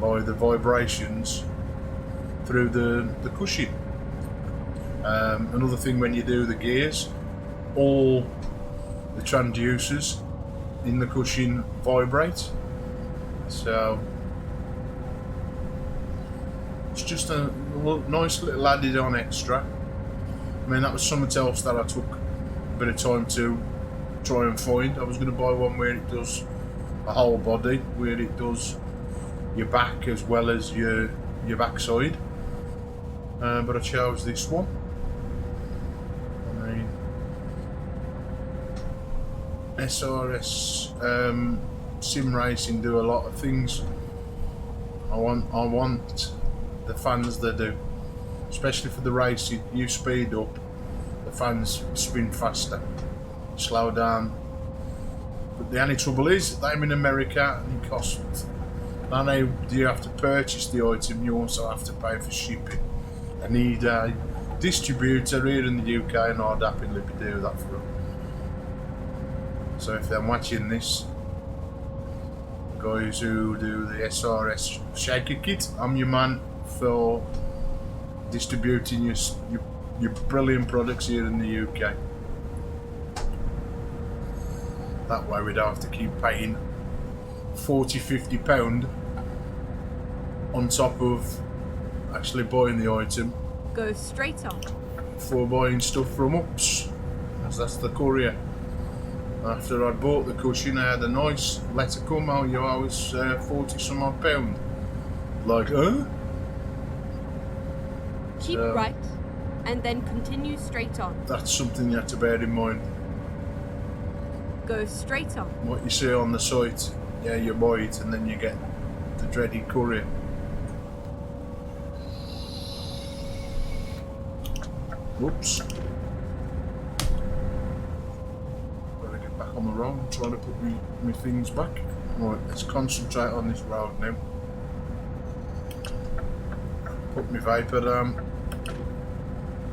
by the vibrations through the cushion. Another thing, when you do the gears, all the transducers in the cushion vibrate. So it's just a nice little added on extra. I mean, that was something else that I took a bit of time to try and find. I was going to buy one where it does a whole body, where it does your back as well as your backside, but I chose this one. I mean, SRS sim racing do a lot of things. I want the fans that do, especially for the racing. You speed up, the fans spin faster. Slow down. But the only trouble is, I'm in America and it costs. Not only do you have to purchase the item, you also have to pay for shipping. I need a distributor here in the UK, and I'd happily do that for them. So if they're watching this, guys who do the SRS shaker kit, I'm your man for distributing your brilliant products here in the UK. That way we don't have to keep paying £40–50 on top of actually buying the item. Go straight on. For buying stuff from Ups, as that's the courier. After I'd bought the cushion, I had a nice letter come out, you owe us 40-some odd pound. Like, huh? Keep right, and then continue straight on. That's something you have to bear in mind. Go straight on. What you see on the site, yeah, you buy it and then you get the dreaded courier. Whoops. Gotta get back on the road and try to put my things back. Right, let's concentrate on this road now. Put my vapor down.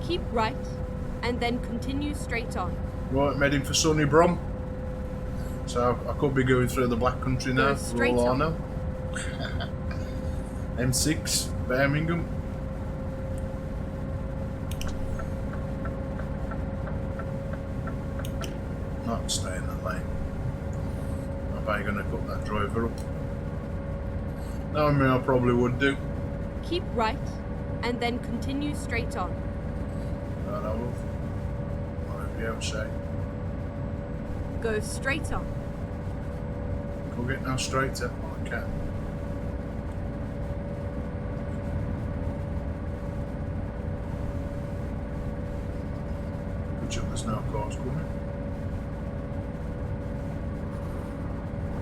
Keep right, and then continue straight on. Right, I'm heading for sunny Brom. So I could be going through the Black Country now, for all I know. M6, Birmingham. Not stay in that lane. I'm probably going to cut that driver up. No, I mean, I probably would do. Keep right, and then continue straight on. Right, I will. Whatever you say. Go straight on. Go get now straighter. I can. Which of there's no cars coming.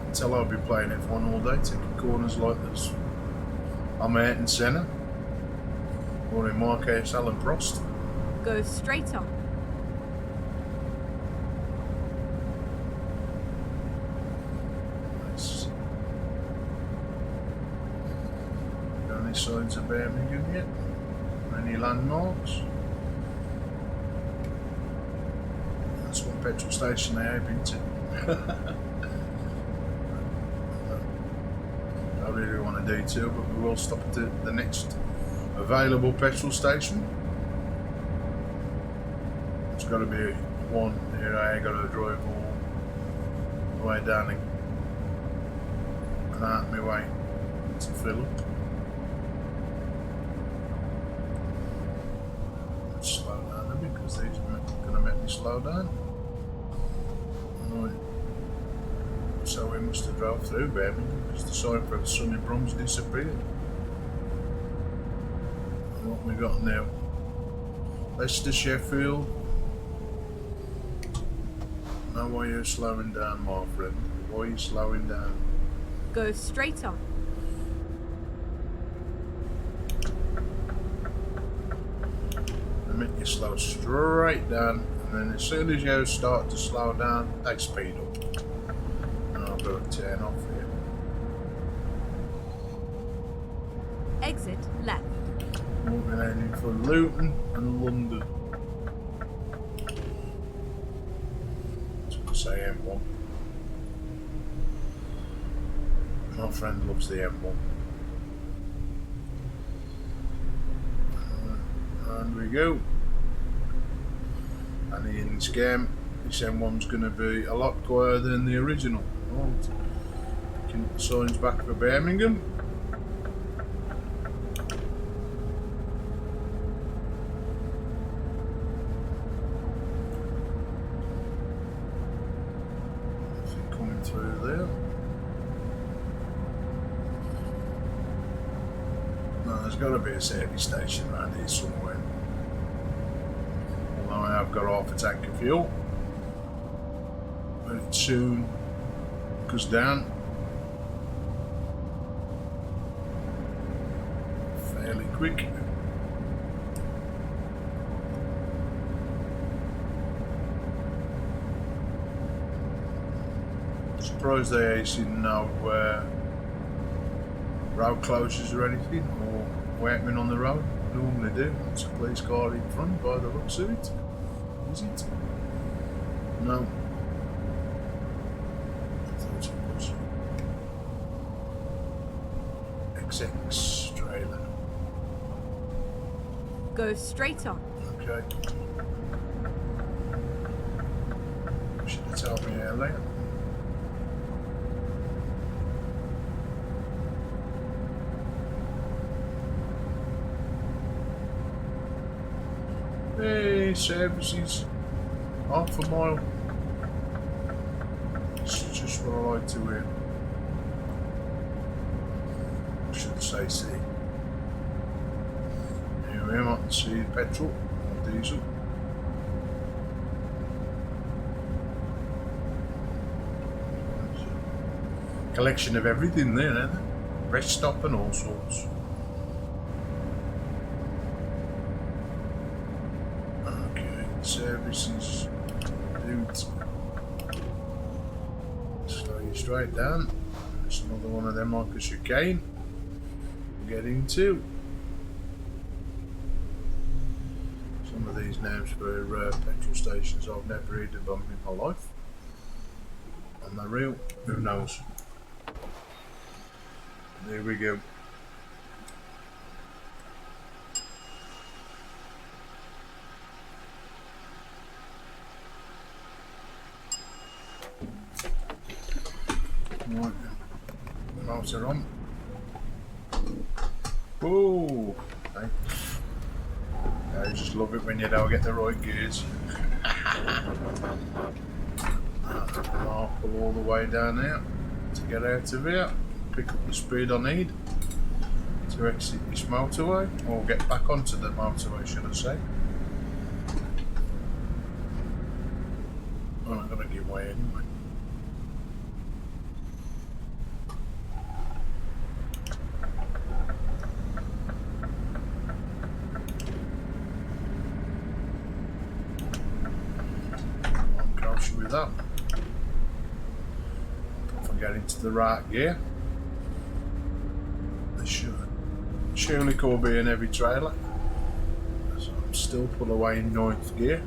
Until I'll be playing F1 all day, taking corners like this. I'm Ayrton Senna. Or in my case, Alan Prost. Go straight on. Nice. Got any signs of Birmingham yet? Any landmarks? That's one petrol station they have been to. I really want to detour, but we will stop at the next available petrol station. It's got to be one here. I ain't got to drive all the way down and out my way to fill up. Let's slow down a bit because these are going to make me slow down. Right. So we must have drove through Birmingham because the sign for the Sunny Brums disappeared. And what we got now? Leicester, Sheffield. Now why are you slowing down, my friend? Why are you slowing down? Go straight on. I make you slow straight down, and then as soon as you start to slow down, they speed up. And I've got to turn off here. Exit left. We're heading for Luton and London. Let's say M1. My friend loves the M1. And we go. And in this game, this M1's going to be a lot quieter than the original. Right. Picking up the signs back for Birmingham. Coming through there. No, there's got to be a service station around here somewhere. Although I have got half a tank of fuel. But it soon goes down. Fairly quick. Surprised they ain't no road closures or anything, or workmen on the road. Normally do. It's a police car in front by the looks of it. Is it? No. I thought it was. XX trailer. Go straight on. Okay. Should have told me earlier. Hey, services. Half a mile. It's just what I like to hear. I should say C. Here we are, I can see petrol or diesel. Collection of everything there, isn't it? Rest stop and all sorts. Services, dude. Slow you straight down. There's another one of them like a chicane. Get into. Some of these names for petrol stations I've never heard of them in my life. And they're real. Who knows? There we go. Right, motor on. Oh, okay. I just love it when you don't get the right gears. I'll pull all the way down here to get out of here, pick up the speed I need to exit this motorway, or get back onto the motorway, should I say. I'm not going to give way anyway. I'm closer with that. If I get into the right gear, there surely could be an heavy trailer. So I'm still put away in 9th gear.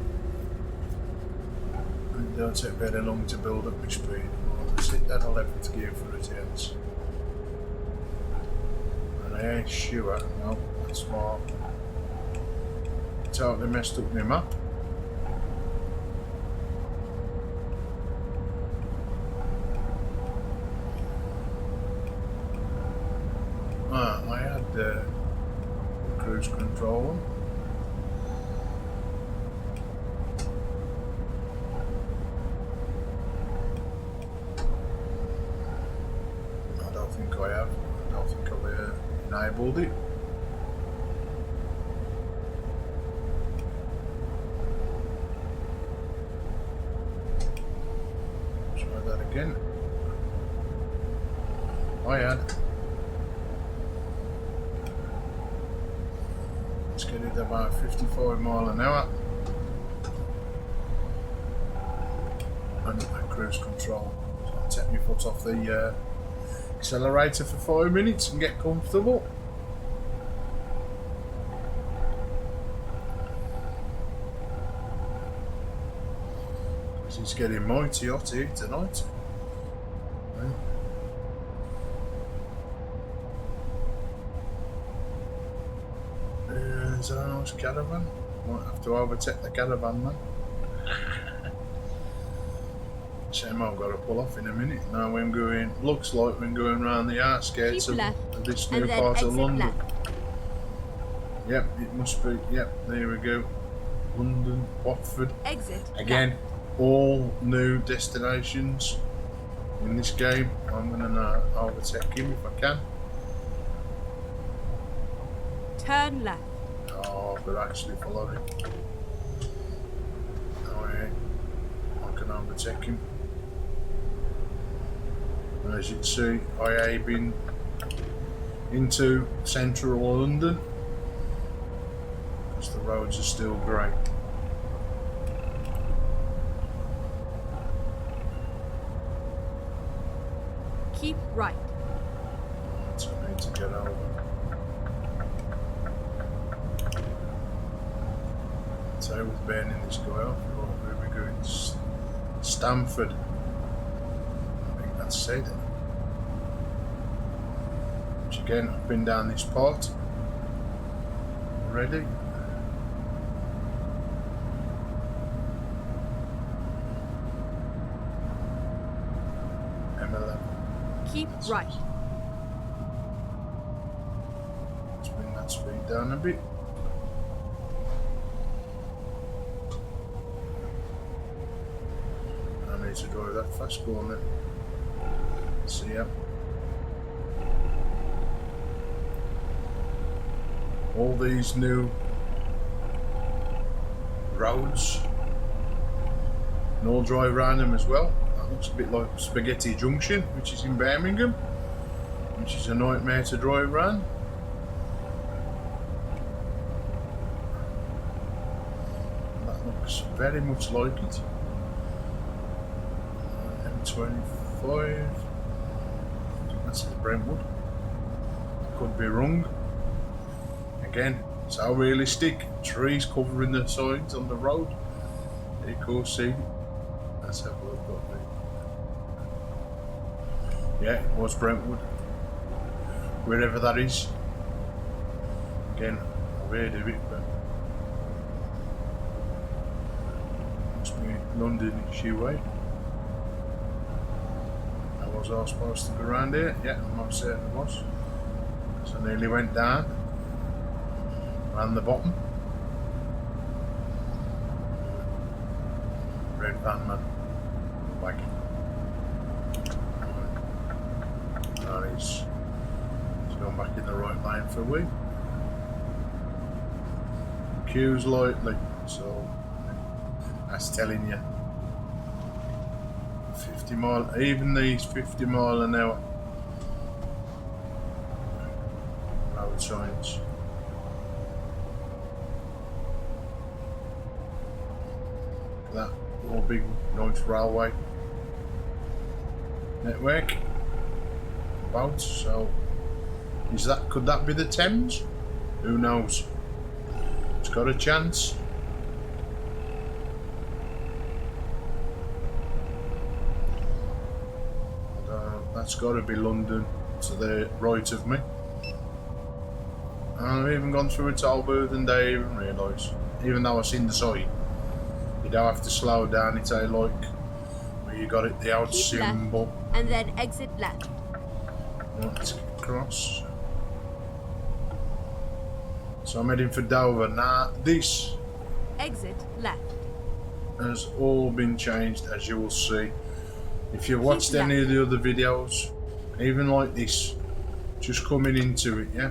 It don't take very long to build up my speed. I'll sit at 11th gear for ETS. And I ain't sure, no, that's why I totally messed up my map. I had cruise control on. I don't think I have. I don't think I've enabled it. Try that again. I had. Let's get it about 55 miles an hour. And my cruise control. So I'll take my foot off the accelerator for 5 minutes and get comfortable. Because it's getting mighty hot here tonight. Yeah. There's a nice caravan. Might have to overtake the caravan man. Shame I've got to pull off in a minute. Now we're going, looks like we're going around the outskirts of this new part of London. Left. Yep, it must be, yep, there we go. London, Watford. Exit. Again, left. all new destinations in this game. I'm going to overtake him if I can. Turn left. Oh, but actually follow him. Oh, yeah. I can overtake him. As you can see, I have been into central London because the roads are still great. Keep right. So I need to get over. So with burning this guy off, where we going? Stamford. I think that's it. Which again, I've been down this part already. M11. Keep right. Let's bring that speed down a bit. I need to drive that fast, go on then. See ya. All these new roads and all drive around them as well. That looks a bit like Spaghetti Junction, which is in Birmingham, which is a nightmare to drive around. That looks very much like it. M25. I think that's Brentwood. I could be wrong. Again, it's how realistic. Trees covering the signs on the road. You can see. Let's have a look at the. Yeah, it was Brentwood. Wherever that is. Again, I've heard of it, but must be London-ish way. Was I supposed to go around here? Yeah, I'm not certain it was. So I nearly went down. Around the bottom. Red van man. Waggy. going back in the right lane for a week. Cues lightly, so that's telling you. 50 mile, even these 50 mile an hour road signs. That all big nice railway network about, so could that be the Thames? Who knows? It's got a chance. That's got to be London to the right of me. And I've even gone through a toll booth and they even realise, even though I've seen the sign, you don't have to slow down. It's like where you got it, the out Keep symbol. left, and then exit left. Let's cross. So I'm heading for Dover. Now this Exit left. has all been changed, as you will see. If you've watched Keep any of left. the other videos, even like this, just coming into it, yeah?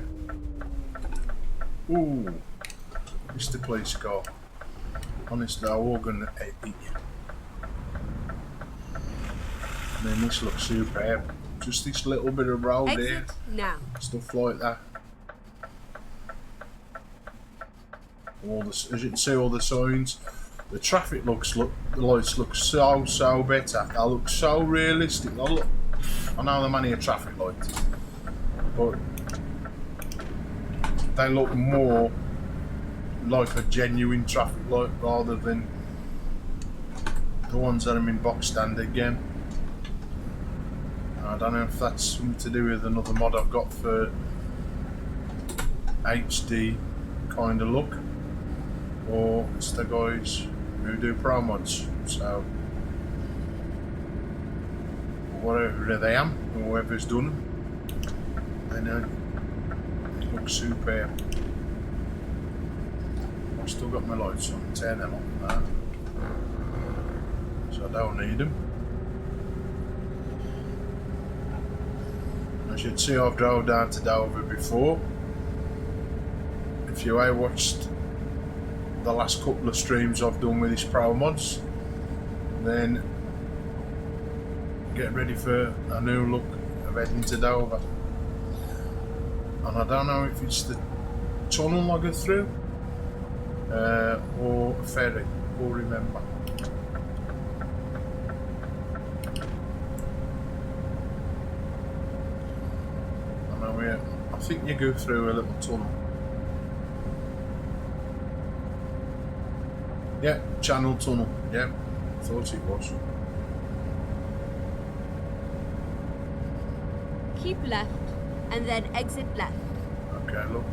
Ooh, Mr. Police Car. Honestly, I was gonna eat you. I mean, this looks superb. Just this little bit of road here, Exit now. stuff like that. As you can see, all the signs. The traffic the lights look so better. They look so realistic. I know they're only a traffic light, but they look more like a genuine traffic light rather than the ones that are in box stand again. I don't know if that's something to do with another mod I've got for HD kind of look, or it's the guys who do Promods. So whatever they am, or whoever's done them, I know it looks superb. I've still got my lights on, turn them on that, so I don't need them. As you can see, I've drove down to Dover before. If you have watched the last couple of streams I've done with this Promods, then get ready for a new look of heading to Dover. And I don't know if it's the tunnel I go through or a ferry, or remember. I think you go through a little tunnel. Yeah, Channel Tunnel. Yeah, thought it was. Keep left, and then exit left. Okay, look.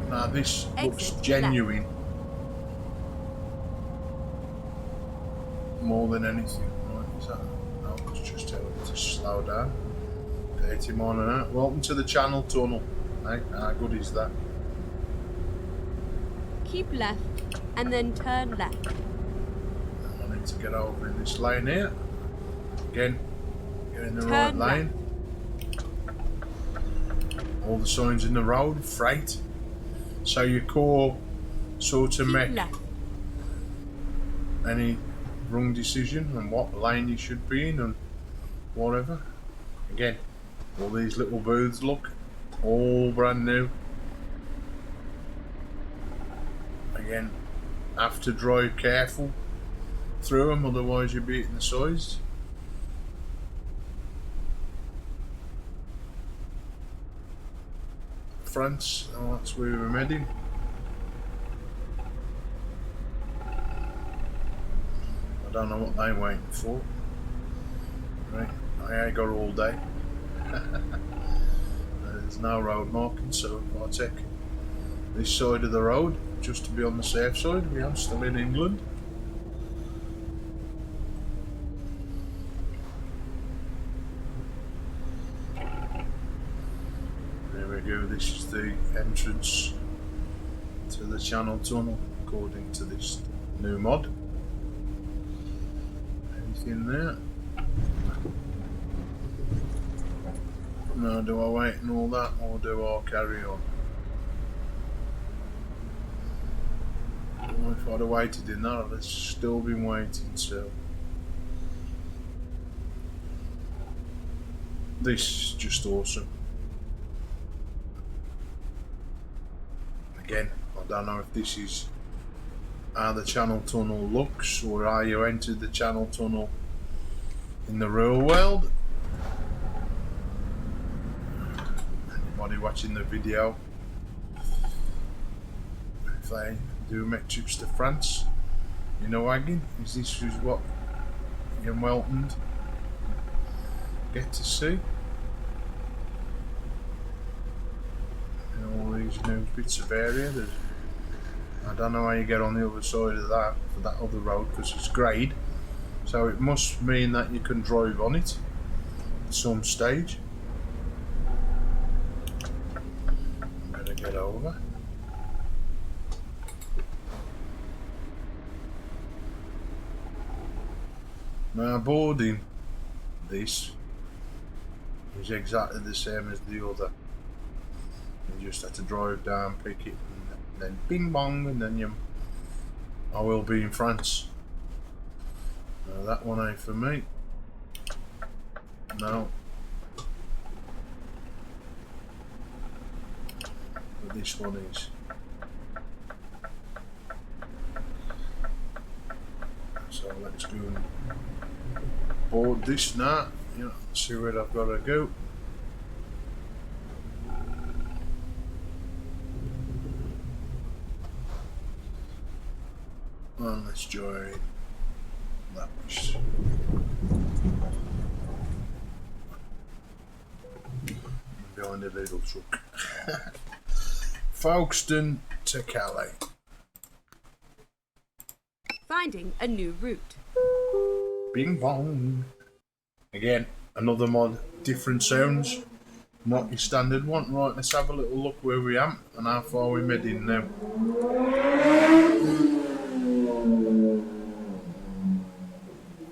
Now this looks Exit genuine more than anything. Right, is that? No, it's just telling me to slow down. 80 mile an hour. Welcome to the Channel Tunnel. Hey, how good is that? Keep left, and then turn left. I need to get over in this lane here. Again, get in the Turn right left. lane. All the signs in the road, freight. So your core sort of Keep make left. any wrong decision and what lane you should be in and whatever. Again, all these little booths look all brand new. Again, have to drive careful through them, otherwise you'll be eating the sides. France, oh, that's where we're heading. I don't know what they're waiting for. Right, I ain't got all day. There's no road marking, so I'll take this side of the road just to be on the safe side. We are still in England. There we go, this is the entrance to the Channel Tunnel according to this new mod. Anything there? Now, do I wait and all that, or do I carry on? Well, if I'd have waited in that, I'd have still been waiting, so... This is just awesome. Again, I don't know if this is how the channel tunnel looks, or how you entered the channel tunnel in the real world. Anybody watching the video, if they do make trips to France in a wagon, is this what you're welcomed get to see? All these new bits of area. I don't know how you get on the other side of that, for that other road, because it's grade, so it must mean that you can drive on it at some stage. I'm gonna get over. Now, boarding this is exactly the same as the other. You just have to drive down, pick it, and then bing bong, and then I will be in France. Now that one ain't for me. No. But this one is. So let's go and board this now. Yeah, see where I've got to go. And let's join that was behind a little truck. Folkestone to Calais. Finding a new route. Bing bong. Again, another mod, different sounds, not your standard one. Right, let's have a little look where we am and how far we're heading now.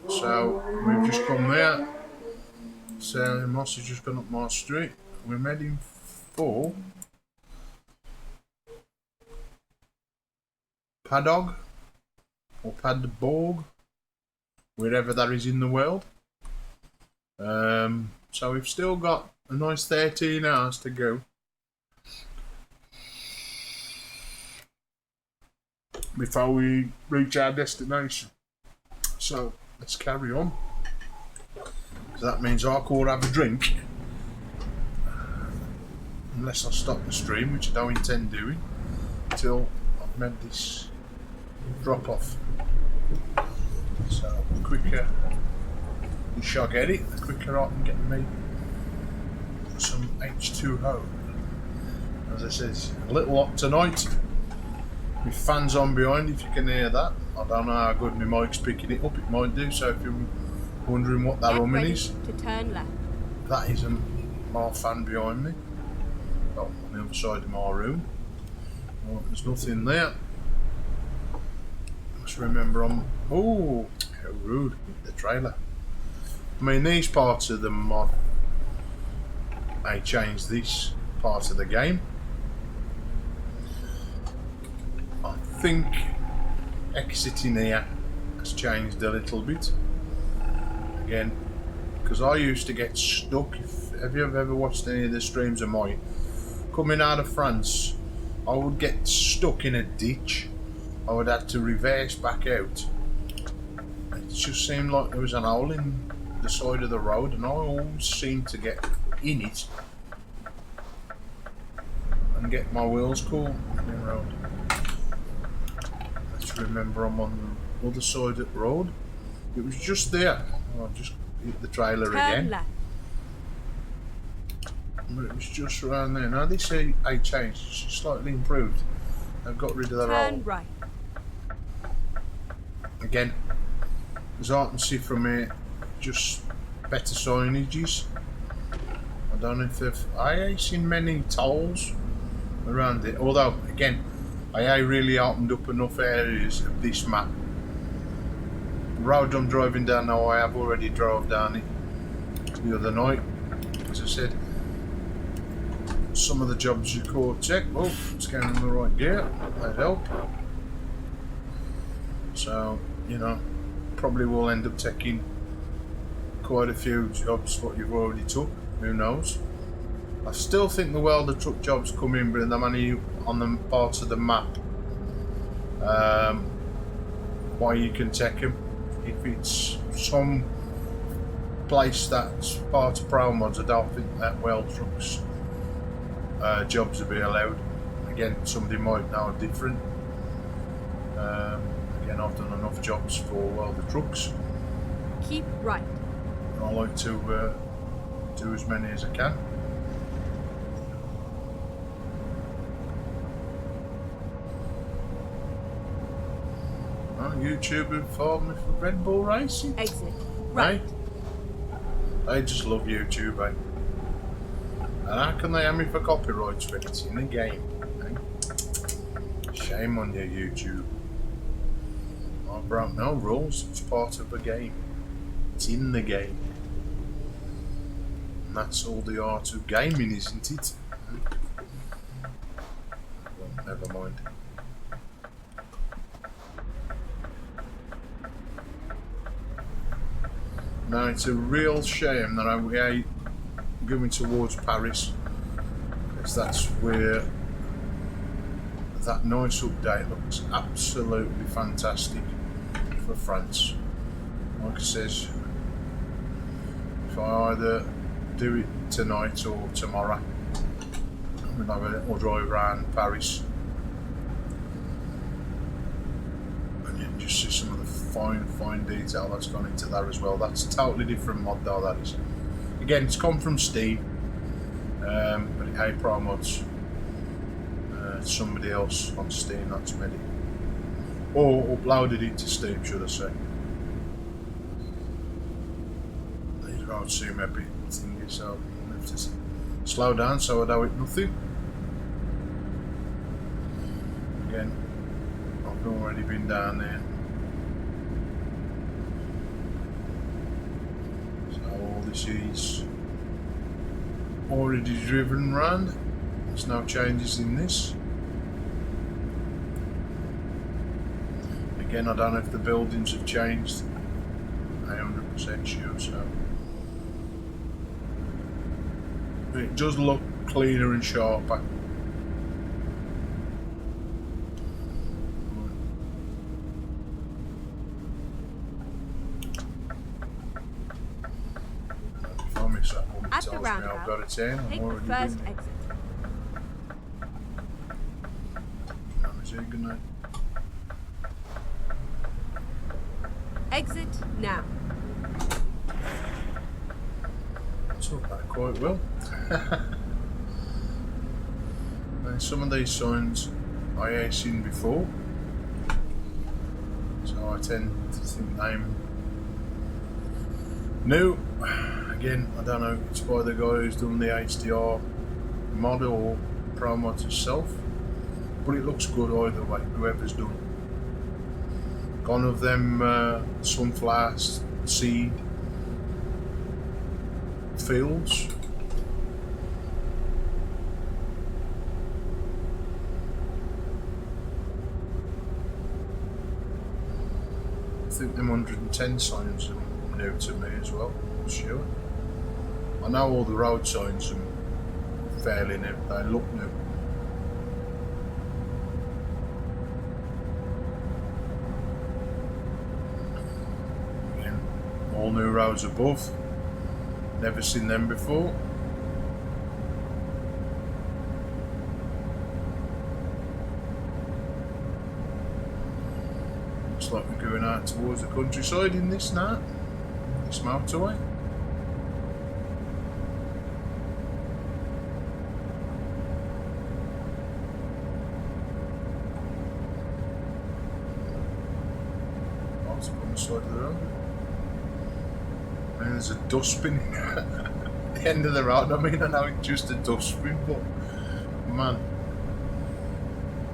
So we've just come there. So Moss has just gone up my street. We're heading for Padog or Padborg, wherever that is in the world. So we've still got a nice 13 hours to go before we reach our destination. So let's carry on. So that means I could have a drink, unless I stop the stream, which I don't intend doing, till I've made this drop off. So the quicker you shall get it, the quicker I can get me some H2O. As I said, a little hot tonight, with fans on behind, if you can hear that. I don't know how good my mic's picking it up, it might do, so if you're wondering what that humming is, to turn left. that is my fan behind me. Oh, on the other side of my room. Oh, there's nothing there. Just remember oh, how rude, the trailer. I mean, these parts of the mod, they changed this part of the game. I think exiting here has changed a little bit. Again, because I used to get stuck. Have you ever watched any of the streams of mine? Coming out of France, I would get stuck in a ditch. I would have to reverse back out. It just seemed like there was an hole in the side of the road, and I always seemed to get in it and get my wheels caught in the road. Let's remember I'm on the other side of the road. It was just there. I've just hit the trailer again. Left. But it was just around there. Now this ain't changed, it's slightly improved. I've got rid of the hole. Turn right. Again, as I can see from here, just better signages. I don't know if I ain't seen many tolls around it, although again I ain't really opened up enough areas of this map. The road I'm driving down now, I have already drove down it the other night. As I said, some of the jobs you call check. Oh, it's going in the right gear. That'd help. So, you know, probably will end up taking quite a few jobs what you've already took. Who knows? I still think the welder truck jobs come in, but they're only on the parts of the map why you can take them. If it's some place that's part of Promods, I don't think that weld trucks jobs will be allowed. Again, somebody might know different. Again, I've done enough jobs for welder trucks. Keep right. I like to do as many as I can. YouTube informed me for Red Bull Racing. Exit. Right. They just love YouTube, eh? And how can they have me for copyrights when it's in the game? Eh? Shame on you, YouTube. I broke no rules. It's part of the game. It's in the game. And that's all the art of gaming, isn't it? Well, never mind. Now it's a real shame that I'm going towards Paris, because that's where that nice update looks absolutely fantastic for France. Like I says, if I either do it tonight or tomorrow, I'm going to have a little drive around Paris and you can just see some of the fine detail that's gone into that as well. That's a totally different mod though, that is. Again, it's come from Steam, but it ain't Promods. Somebody else on Steam that's made it, or uploaded it to Steam, should I say. These roads seem a bit thingy, so I have to slow down so I don't hit nothing. Again, I've already been down there. This is already driven round. There's no changes in this. Again, I don't know if the buildings have changed. I'm 100% sure, so it does look cleaner and sharper. At the roundabout, take the first exit. Exit now. Took that quite well. Now, some of these signs I ain't seen before, so I tend to think I'm new. Again, I don't know if it's by the guy who's done the HDR mod or Promods itself, but it looks good either way, whoever's done. Gone of them sunflower seed fields. I think them 110 signs are new to me as well, I'm sure. I know all the road signs are fairly new, they look new. Again, all new roads above, never seen them before. Looks like we're going out towards the countryside in this now, this motorway. Side of the road. And there's a dustbin at the end of the road. I mean, I know it's just a dustbin, but man,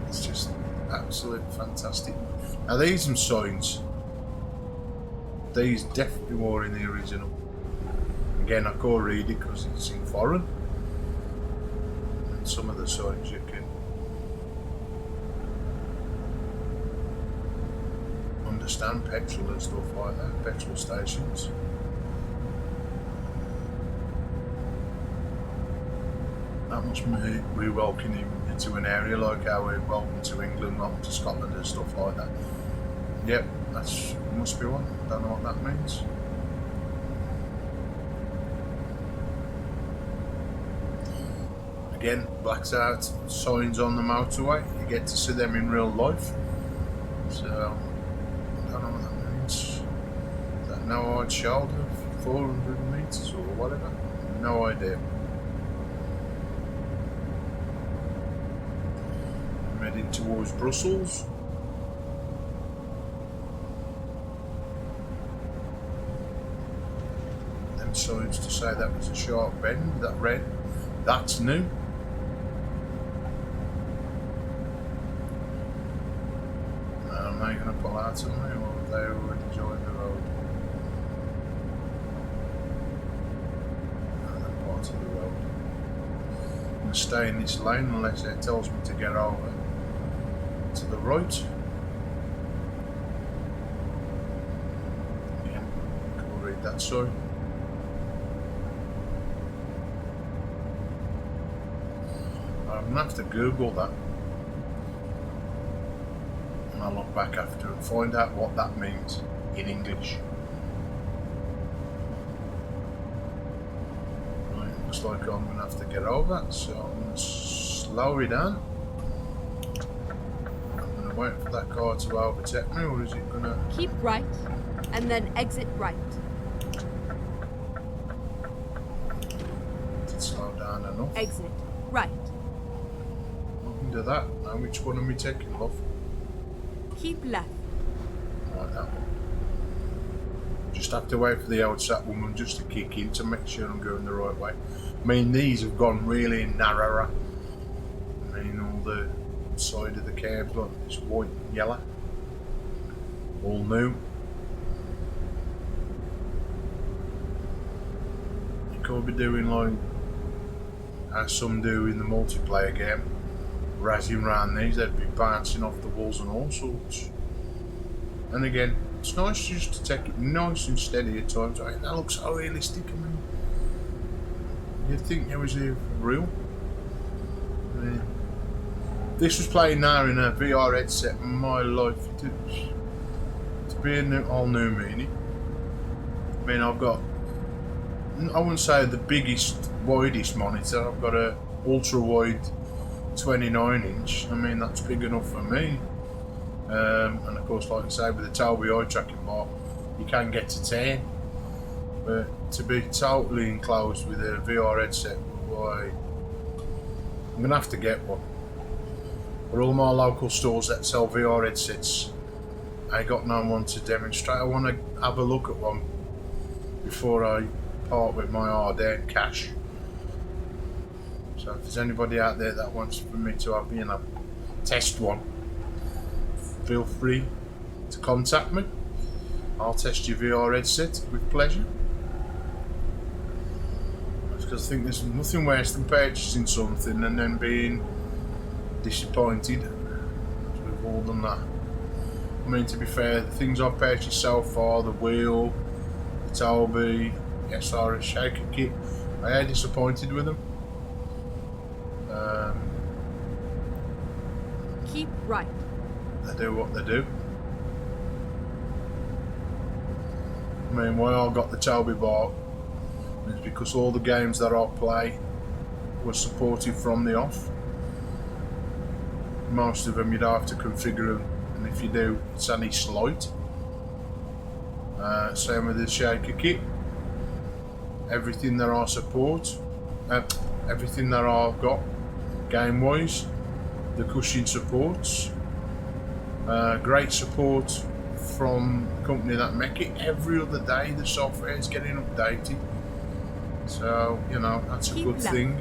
it's just absolutely fantastic. Now these are signs. These definitely were in the original. Again, I can't read it because it's in foreign. some of the signs you can understand petrol and stuff like that, petrol stations. That must be we welcome him into an area like how we're welcome to England, welcome to Scotland and stuff like that. Yep, that's must be one. Don't know what that means. Again, blacked out signs on the motorway. You get to see them in real life. So I don't know what that means. Is that no hard shoulder, 400 metres or whatever? No idea. I'm heading towards Brussels. Them signs to say that was a sharp bend, that red, that's new. Am I going to pull out on me, or have they already joined the road? No, they're part of the road. I'm going to stay in this lane unless it tells me to get over to the right. Yeah, can we read that sign? I'm going to have to Google that. And I'll look back after and find out what that means in English. Right, looks like I'm going to have to get over that, so I'm going to slow it down. I'm going to wait for that car to overtake me, or is it going to... Keep right, and then exit right. Did it slow down enough? Exit right. I can do that. Now which one am I taking off? Keep left. Right, that one. Just have to wait for the outside woman just to kick in to make sure I'm going the right way. I mean, these have gone really narrower. I mean, all the side of the cabs like this white and yellow. All new. You could be doing like as some do in the multiplayer game. Razzing around these, they'd be bouncing off the walls and all sorts. And again, it's nice just to take it nice and steady at times. I mean, that looks so realistic. I mean, you'd think it was real. I mean, this was playing now in a VR headset. My life, to be a all new meaning. I mean, I've got, I wouldn't say the biggest, widest monitor. I've got a ultra wide 29-inch. I mean, that's big enough for me. And of course, like I say, with the Tobii eye tracking bar, you can get to 10. But to be totally enclosed with a VR headset, boy, I'm gonna have to get one. For all my local stores that sell VR headsets, I got no one to demonstrate. I want to have a look at one before I part with my hard-earned cash. So if there's anybody out there that wants for me to have, you know, test one, feel free to contact me. I'll test your VR headset with pleasure. Because I think there's nothing worse than purchasing something and then being disappointed. We've all done that. I mean, to be fair, the things I've purchased so far, the wheel, the Tobii, the SRS shaker kit, I am disappointed with them. Keep right. They do what they do. I mean, why I got the Tobii bar is because all the games that I play were supported from the off. Most of them you don't have to configure them, and if you do, it's only slight. Same with the shaker kit. Everything that I support, everything that I've got game-wise, the cushion supports. Great support from the company that make it. Every other day the software is getting updated, so you know that's a good thing.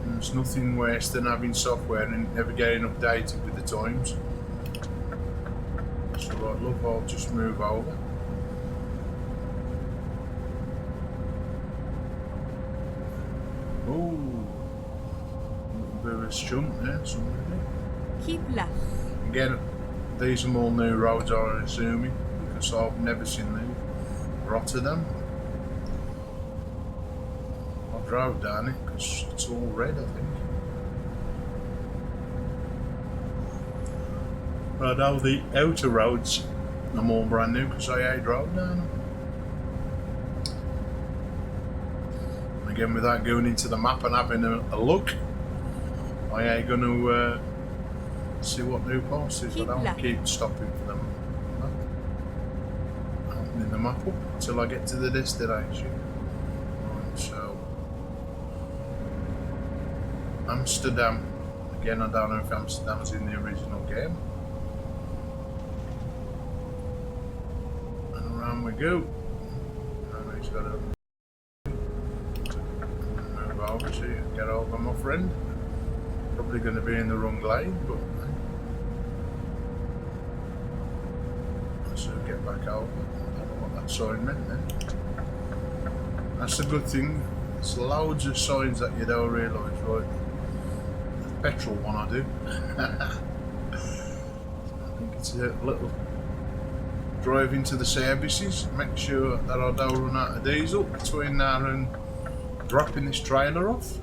There's nothing worse than having software and never getting updated with the times. So right, look, I'll just move over. a shunt there, somewhere. Keep left. Again, these are all new roads, I'm assuming, because I've never seen these. Rotterdam. I drove down it because it's all red, I think. But all the outer roads are more brand new because I drove down them. And again, without going into the map and having a look, I ain't going to see what new passes. I don't keep stopping for them. Opening the map up until I get to the destination. Right, so Amsterdam. Again, I don't know if Amsterdam's in the original game. And around we go. And he's got to move over so you get over, my friend. Probably going to be in the wrong lane, but so get back over. I don't know what that sign meant then. That's a good thing. There's loads of signs that you don't realise, right? The petrol one I do. I think it's a little drive into the services. Make sure that I don't run out of diesel between now and dropping this trailer off.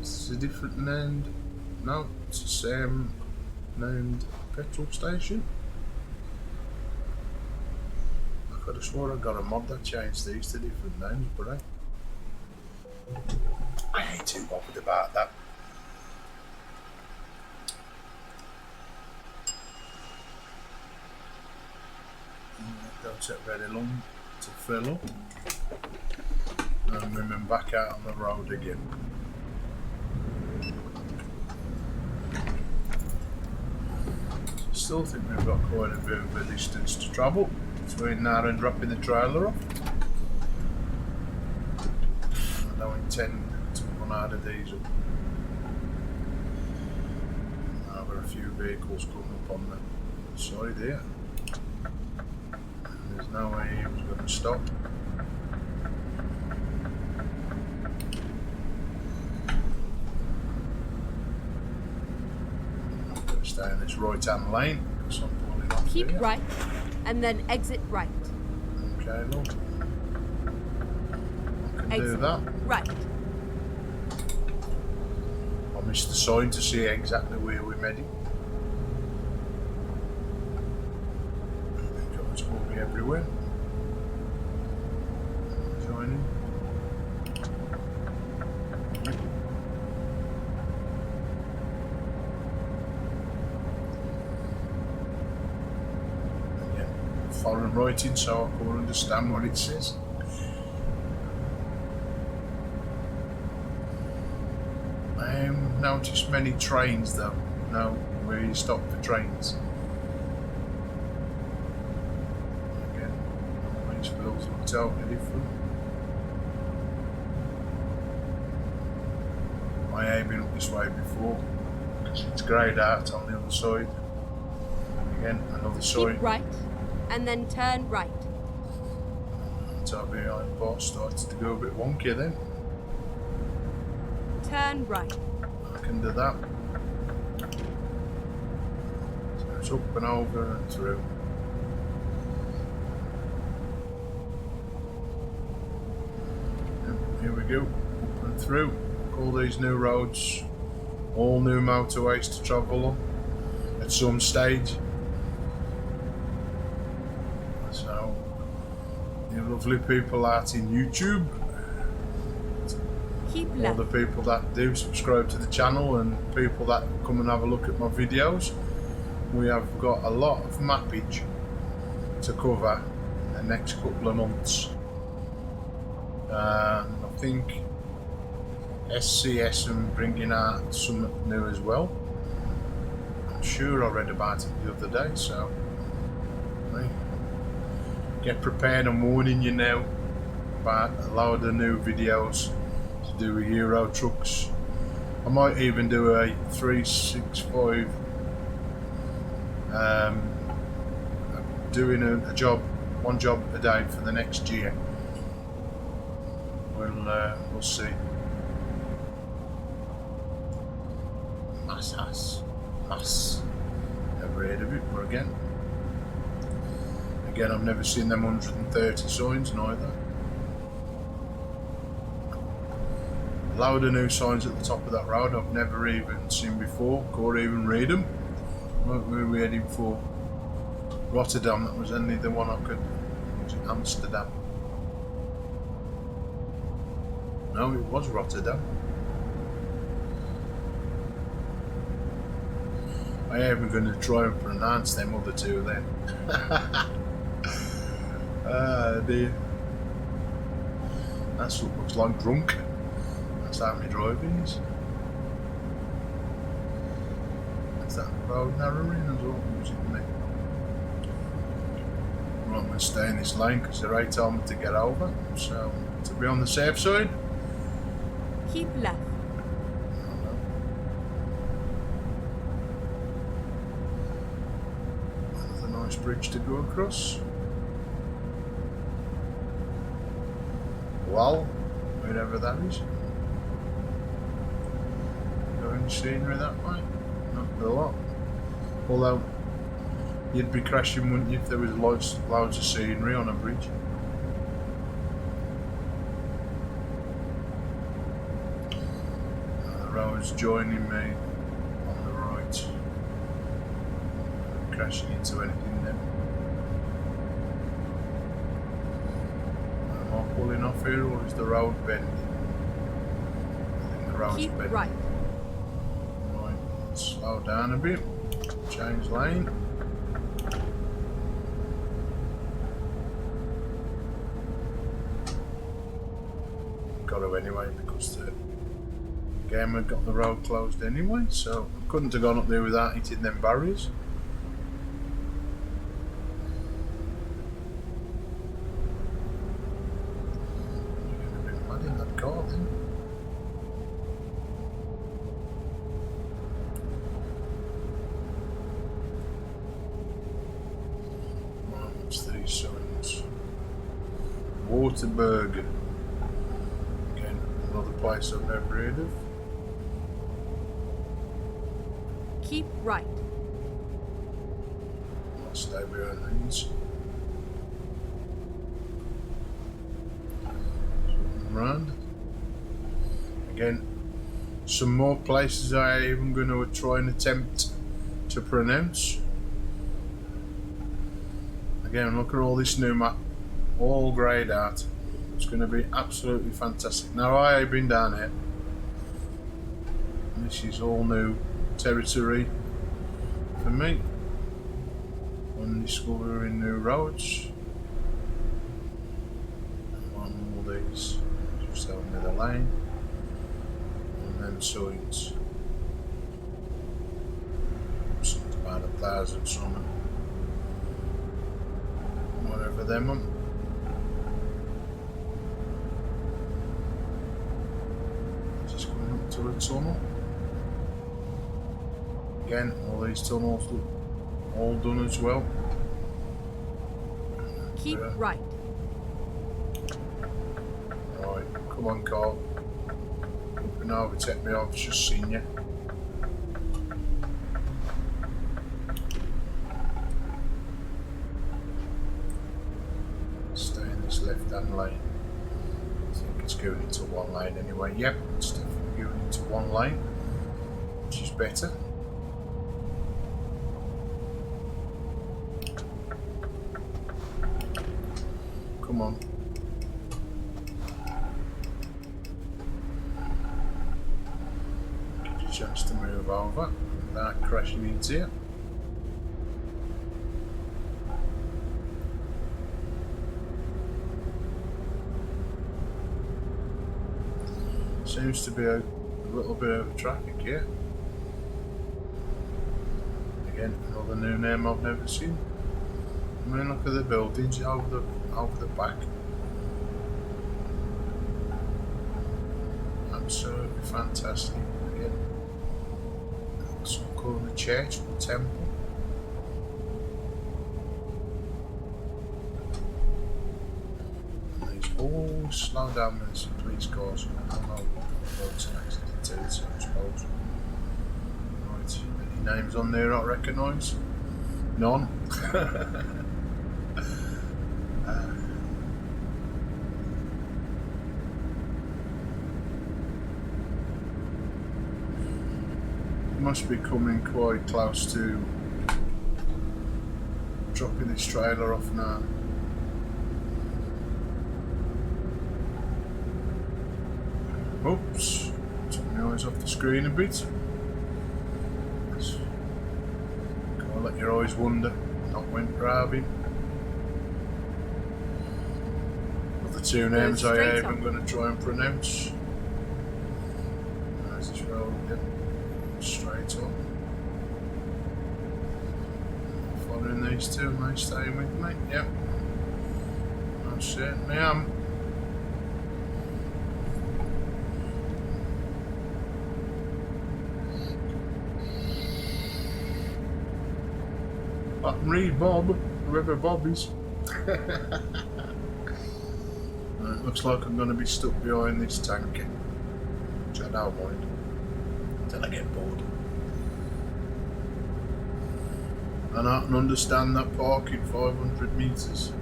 It's a different named. No, it's the same named petrol station. I could have swore I got a mod that changed these to different names, but I ain't too bothered about that. Don't take very long to fill up, and we're back out on the road again. Still think we've got quite a bit of a distance to travel between now and dropping the trailer off. I don't intend to run out of diesel. Now there are a few vehicles coming up on the side here. And there's no way he was going to stop. Stay in this right hand lane. So I'm pulling off. Keep here. right and then exit right. Okay, look. I can Exit do that. right. I missed the sign to see exactly where we're heading. It's going to be everywhere. Joining. Foreign writing, so I can't understand what it says. I haven't noticed many trains though. Now where you stop for trains. Again, these bills look totally different. I ain't been up this way before because it's greyed out on the other side. Again, another sign. Keep right and then turn right. So behind bar started to go a bit wonky then. Turn right. I can do that. So it's up and over and through. Yep, here we go, up and through. All these new roads, all new motorways to travel on at some stage. So, you lovely people out in YouTube, Keep all left. the people that do subscribe to the channel and people that come and have a look at my videos, we have got a lot of mappage to cover in the next couple of months. I think SCS are bringing out something new as well. I'm sure I read about it the other day, so get prepared. I'm warning you now about a load of new videos to do with Euro trucks. I might even do a 365 doing a job, one job a day for the next year. We'll see. Mass. Never heard of it, but again, I've never seen them 130 signs neither. A load of new signs at the top of that road I've never even seen before, or even read them. We were heading for Rotterdam, that was only the one I could. Was it Amsterdam? No, it was Rotterdam. I am going to try and pronounce them other two then. Ah dear. That looks like drunk. That's how my driving is. Is that road narrowing as well? Was it me? Right, I'm going to stay in this lane because they're right telling me to get over. So, to be on the safe side. Keep left. Another nice bridge to go across. Well, wherever that is. Going scenery that way? Not a lot. Although, you'd be crashing, wouldn't you, if there was loads of scenery on a bridge? The road's joining me on the right. Crashing into anything then. Am I pulling off here, or is the road bending? I think the road's Keep bending. right. Right, slow down a bit. Change lane. Got to anyway because the game had got the road closed anyway, so I couldn't have gone up there without hitting them barriers. You're getting a bit mad in that car then. Right, what's these signs? Waterberg. Again, another place I've never heard of. Keep right. I'll stay behind these. Round. Again, some more places I am going to try and attempt to pronounce. Again, look at all this new map, all greyed out. It's going to be absolutely fantastic. Now I have been down here. This is all new territory for me. I'm discovering new roads. On all these, just down the lane, and then signs. Something about 1,000 something. Whatever them on. Just going up to a tunnel. Again, all these tunnels look all done as well. Keep right. Right, come on, Carl. You can overtake me, I've just seen you. Stay in this left-hand lane. I think it's going into one lane anyway. Yep, it's definitely going into one lane, which is better. Come on. Give you a chance to move over without crashing into you. Seems to be a little bit of traffic here. Again, another new name I've never seen. I mean, look at the buildings over the back. Absolutely fantastic. Again, some called the church or temple. And these all slow down with some police cars. I don't know what roads an accident to, so I suppose. Right, any names on there I recognise? None. Must be coming quite close to dropping this trailer off now. Oops, took my eyes off the screen a bit. Gotta let your eyes wander, not when driving. But the two names I have, I'm going to try and pronounce. How's this road? Yep. Straight on. Following these two, am I staying with me? Yep. I certainly am. Button read Bob, whoever Bob is. It looks like I'm going to be stuck behind this tank, which I don't mind until I get bored. And I can understand that parking 500 metres.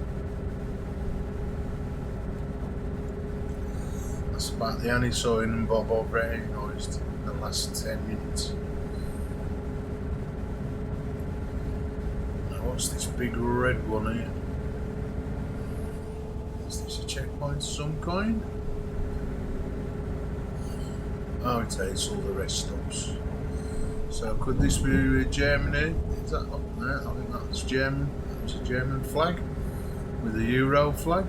That's about the only sign Bob I've recognised in the last 10 minutes. Now what's this big red one here? Is this a checkpoint of some kind? Oh, it takes all the rest stops. So could this be Germany? Is that up there? I think that's German. It's a German flag with a Euro flag.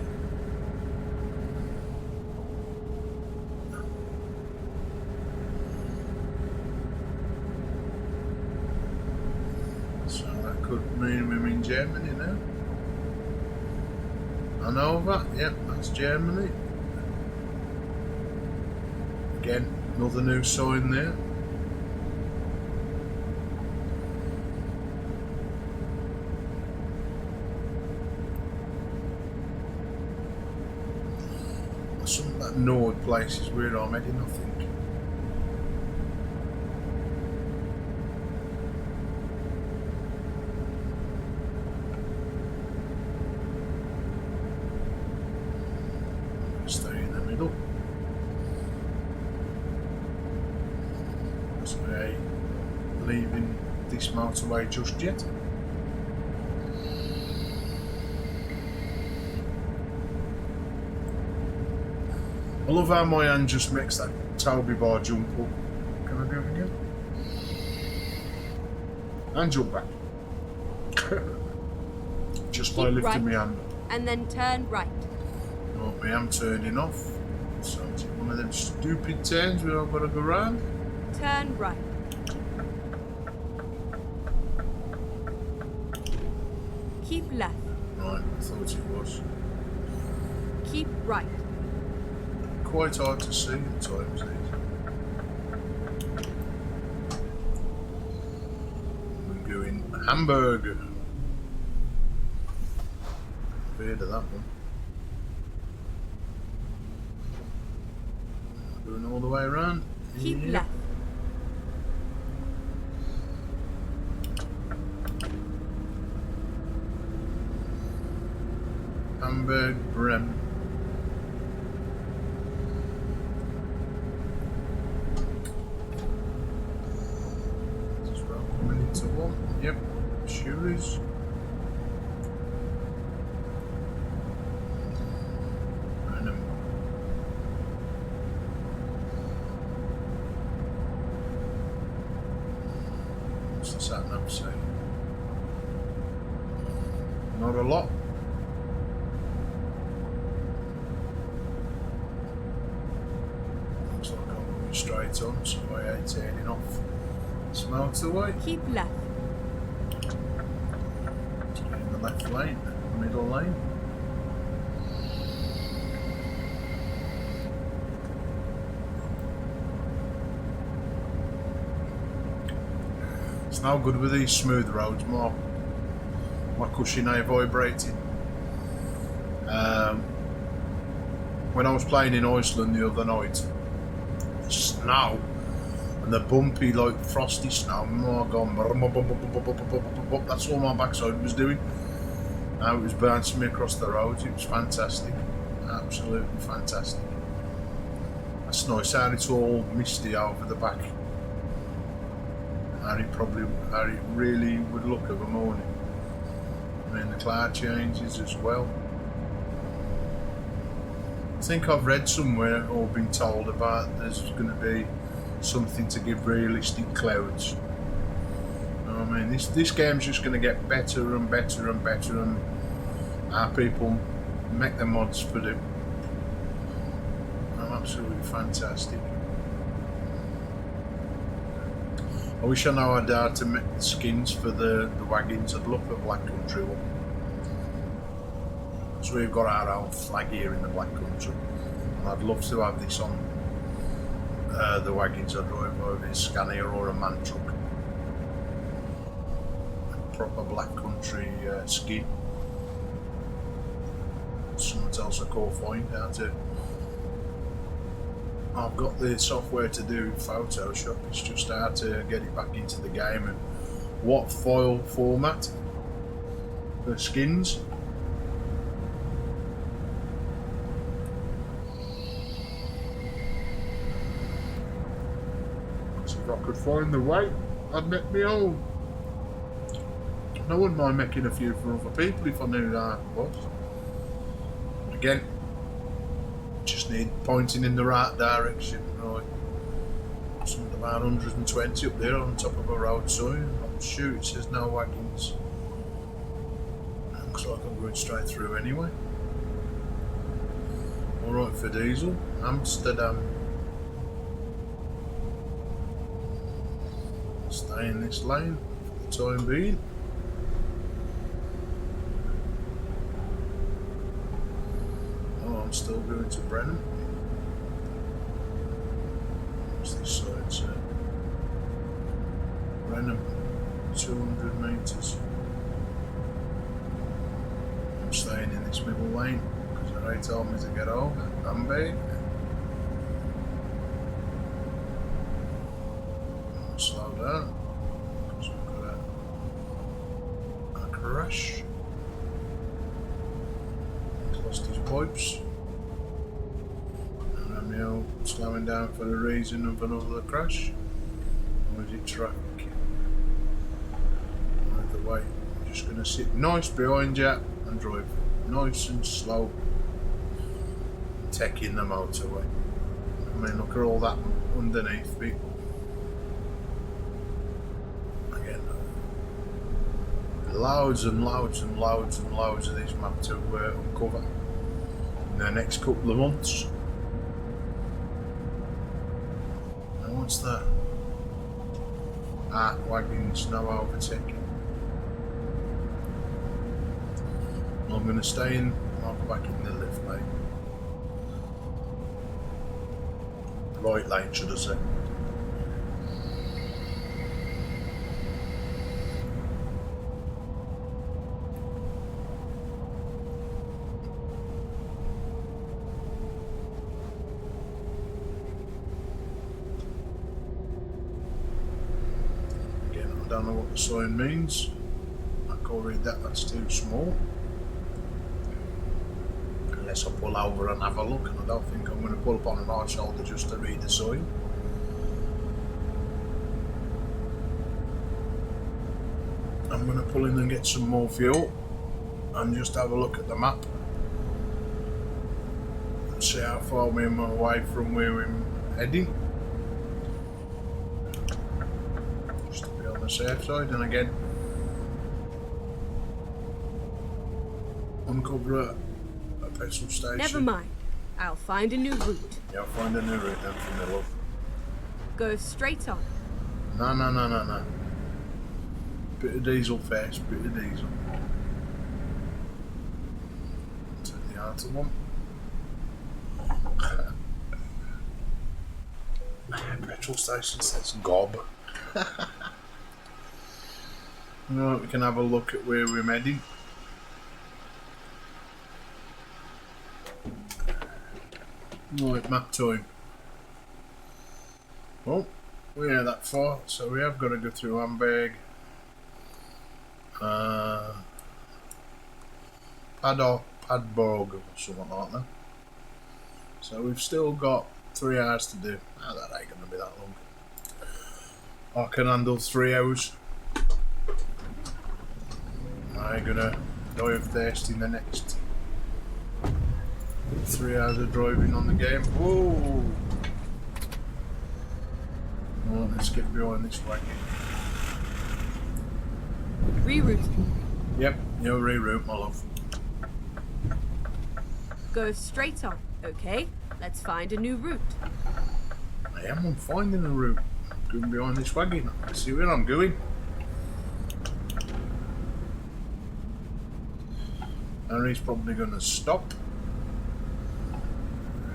So that could mean we're in Germany now. Hanover, yep, that's Germany. Again, another new sign there. Some of that Nord place is where I'm heading, I think. Stay in the middle. So I ain't leaving this motorway just yet. I love how my hand just makes that Toby bar jump up. Can I do it again? And jump back. Just by lifting my hand. And then turn right. Oh, I am turning off. So it's one of them stupid turns where I've got to go round. Turn right. Keep left. Right, I thought it was. Keep right. Quite hard to see at times these. We're going Hamburg. I've heard of that one. Going all the way around. Keep left. Hamburg, Bremen. To one, yep, sure is. What's the sat nav say? Not a lot. Looks like I'm going straight on, so I ain't turning off. Motorway. Keep left. In the left lane, middle lane. It's no good with these smooth roads, my cushion ain't vibrating. When I was playing in Iceland the other night, the snow And the bumpy, like frosty snow, oh god, that's all my backside was doing. It was bouncing me across the roads. It was fantastic, absolutely fantastic. That's nice how it's all misty over the back. How it really would look of a morning. I mean, the cloud changes as well. I think I've read somewhere or been told about there's going to be something to give realistic clouds. You know what I mean? This game's just going to get better and better and better, and our people make the mods for it. Absolutely fantastic. I wish I know how to make the skins for the wagons. I'd love the Black Country one. So we've got our own flag here in the Black Country, and I'd love to have this on the wagons I drive over, a Scania or a man truck. A proper Black Country skin. Someone else I can't find how to. I've got the software to do Photoshop, it's just how to get it back into the game and what file format for skins. So if I could find the way, I'd make my own. I wouldn't mind making a few for other people if I knew that was. But again, just need pointing in the right direction. Right, something about 120 up there on top of a road sign. Oh shoot, it says no wagons. Looks like I'm going straight through anyway. Alright for diesel, Amsterdam. Stay in this lane for the time being. Still going to Brennan. What's this side say? Brennan, 200 metres. I'm staying in this middle lane because they told me to get over. I'm big. I'll slow down because we've got a crash. He's lost his pipes. Slowing down for the reason of another crash. Or is it traffic? Either way, I'm just going to sit nice behind you and drive nice and slow, taking the motorway. I mean, look at all that underneath me. Again, loads and loads and loads and loads of this map to uncover in the next couple of months. What's that? Wagons, no overtaking. I'm going to stay in, I'll go back in the left lane. Right lane, should I say. I don't know what the sign means. I can't read that, that's too small. Unless I pull over and have a look, and I don't think I'm going to pull up on a hard shoulder just to read the sign. I'm going to pull in and get some more fuel and just have a look at the map and see how far we're away from where we're heading. The safe side, and again uncover a petrol station. Never mind, I'll find a new route. Yeah, I'll find a new route then from the love. Go straight on. No. Bit of diesel first, bit of diesel. Take the outer one. Petrol station says gob. Right, we can have a look at where we're heading. Right, map time. Well, We're that far, so we have got to go through Hamburg. Padborg or something like that. So we've still got 3 hours to do. Oh, that ain't going to be that long. I can handle 3 hours. I'm going to die of thirst in the next 3 hours of driving on the game. Whoa! Well, let's get behind this wagon. Reroute. Yep, you'll reroute, my love. Go straight on, okay? Let's find a new route. I am finding a route. Going behind this wagon. I see where I'm going. And he's probably going to stop.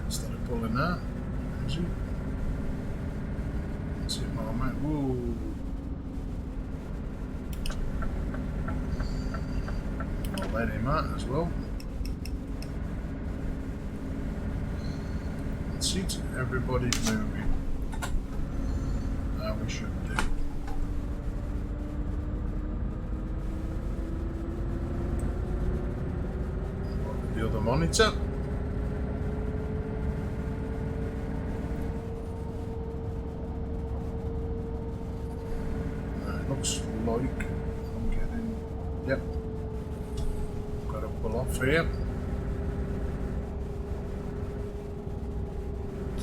Instead of pulling that. Is he? Let's see, my mate. Whoa. I'll let him out as well. Let's see, everybody's moving. How we should do. The other monitor. Looks like I'm getting. Yep. Got to pull off here.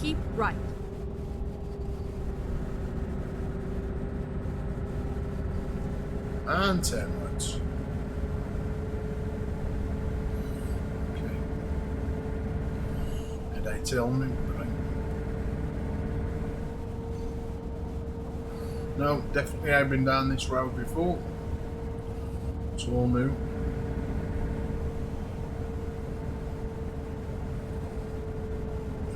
Keep right. And 10 right. Okay. Did they tell me? Right. No, definitely I've been down this road before. It's all new.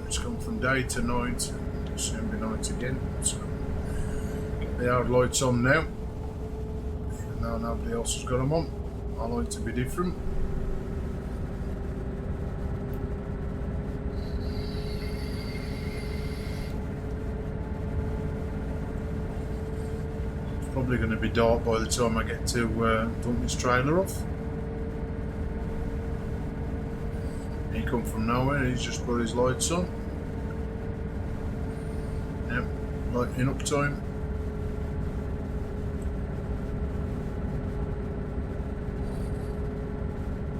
It's gone from day to night. It'll soon be night again. So the yard lights on now. Even though nobody else has got them on. I like to be different. Probably going to be dark by the time I get to dump this trailer off. He come from nowhere, he's just put his lights on. Yep, lighting up time.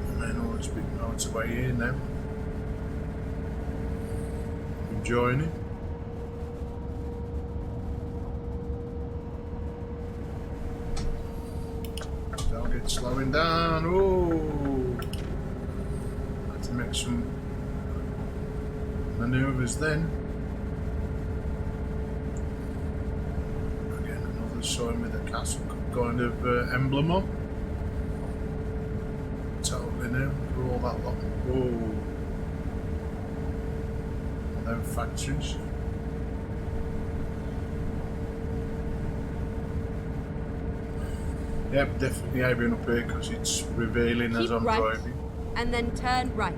And then all this big motorway here now. Enjoying it. Slowing down. Oh, had to make some maneuvers then. Again, another sign with a castle kind of emblem on. Totally new for all that lot. Oh, them factories. Yep, definitely aiming up here because it's revealing as I'm driving. And then turn right.